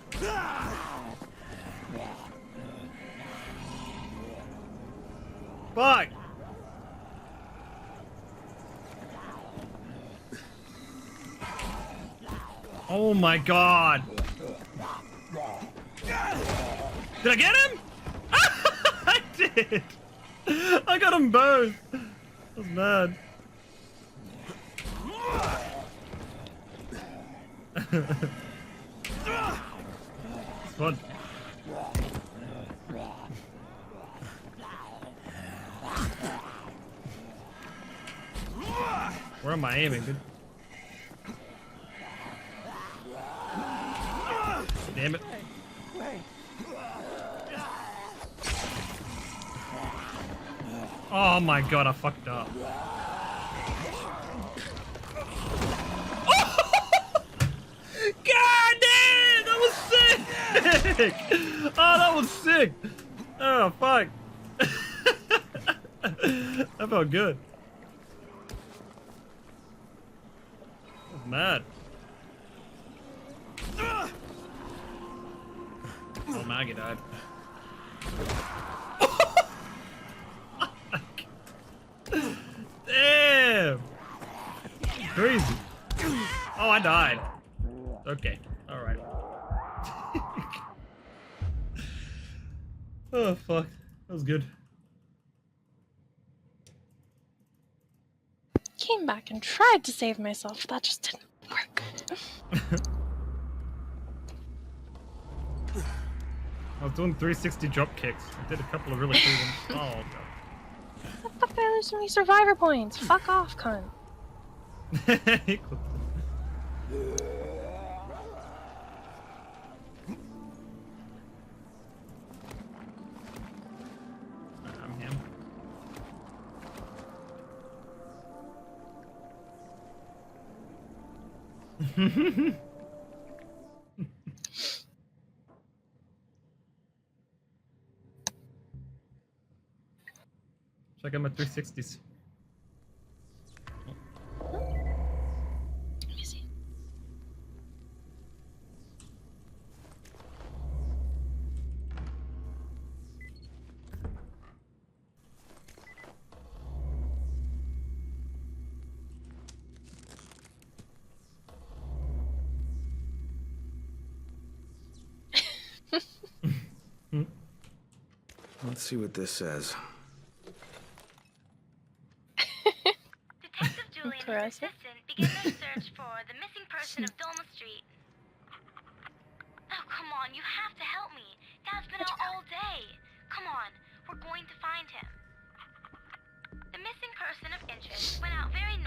Fuck! Oh my god! Did I get him? I did! I got them both! I was mad. It's fun. Where am I aiming, dude? Damn it. Oh my god, I fucked up. God damn! That was sick! Oh, that was sick! Oh, fuck. That felt good. I was mad. Oh, Maggie died. Damn! Crazy. Oh, I died. Okay. Alright. Oh, fuck. That was good. Came back and tried to save myself. That just didn't work. I was doing 360 drop kicks. I did a couple of really cool ones. Oh, god. How the fuck did I lose so many survivor points? Fuck off, cunt. Check out my 360s. Let me see. Let's see what this says. Detective Julian and his Interesting. assistant begin their search for the missing person of Dolma Street. Oh, come on, you have to help me. Dad's been out all day. Come on, we're going to find him. The missing person of interest went out very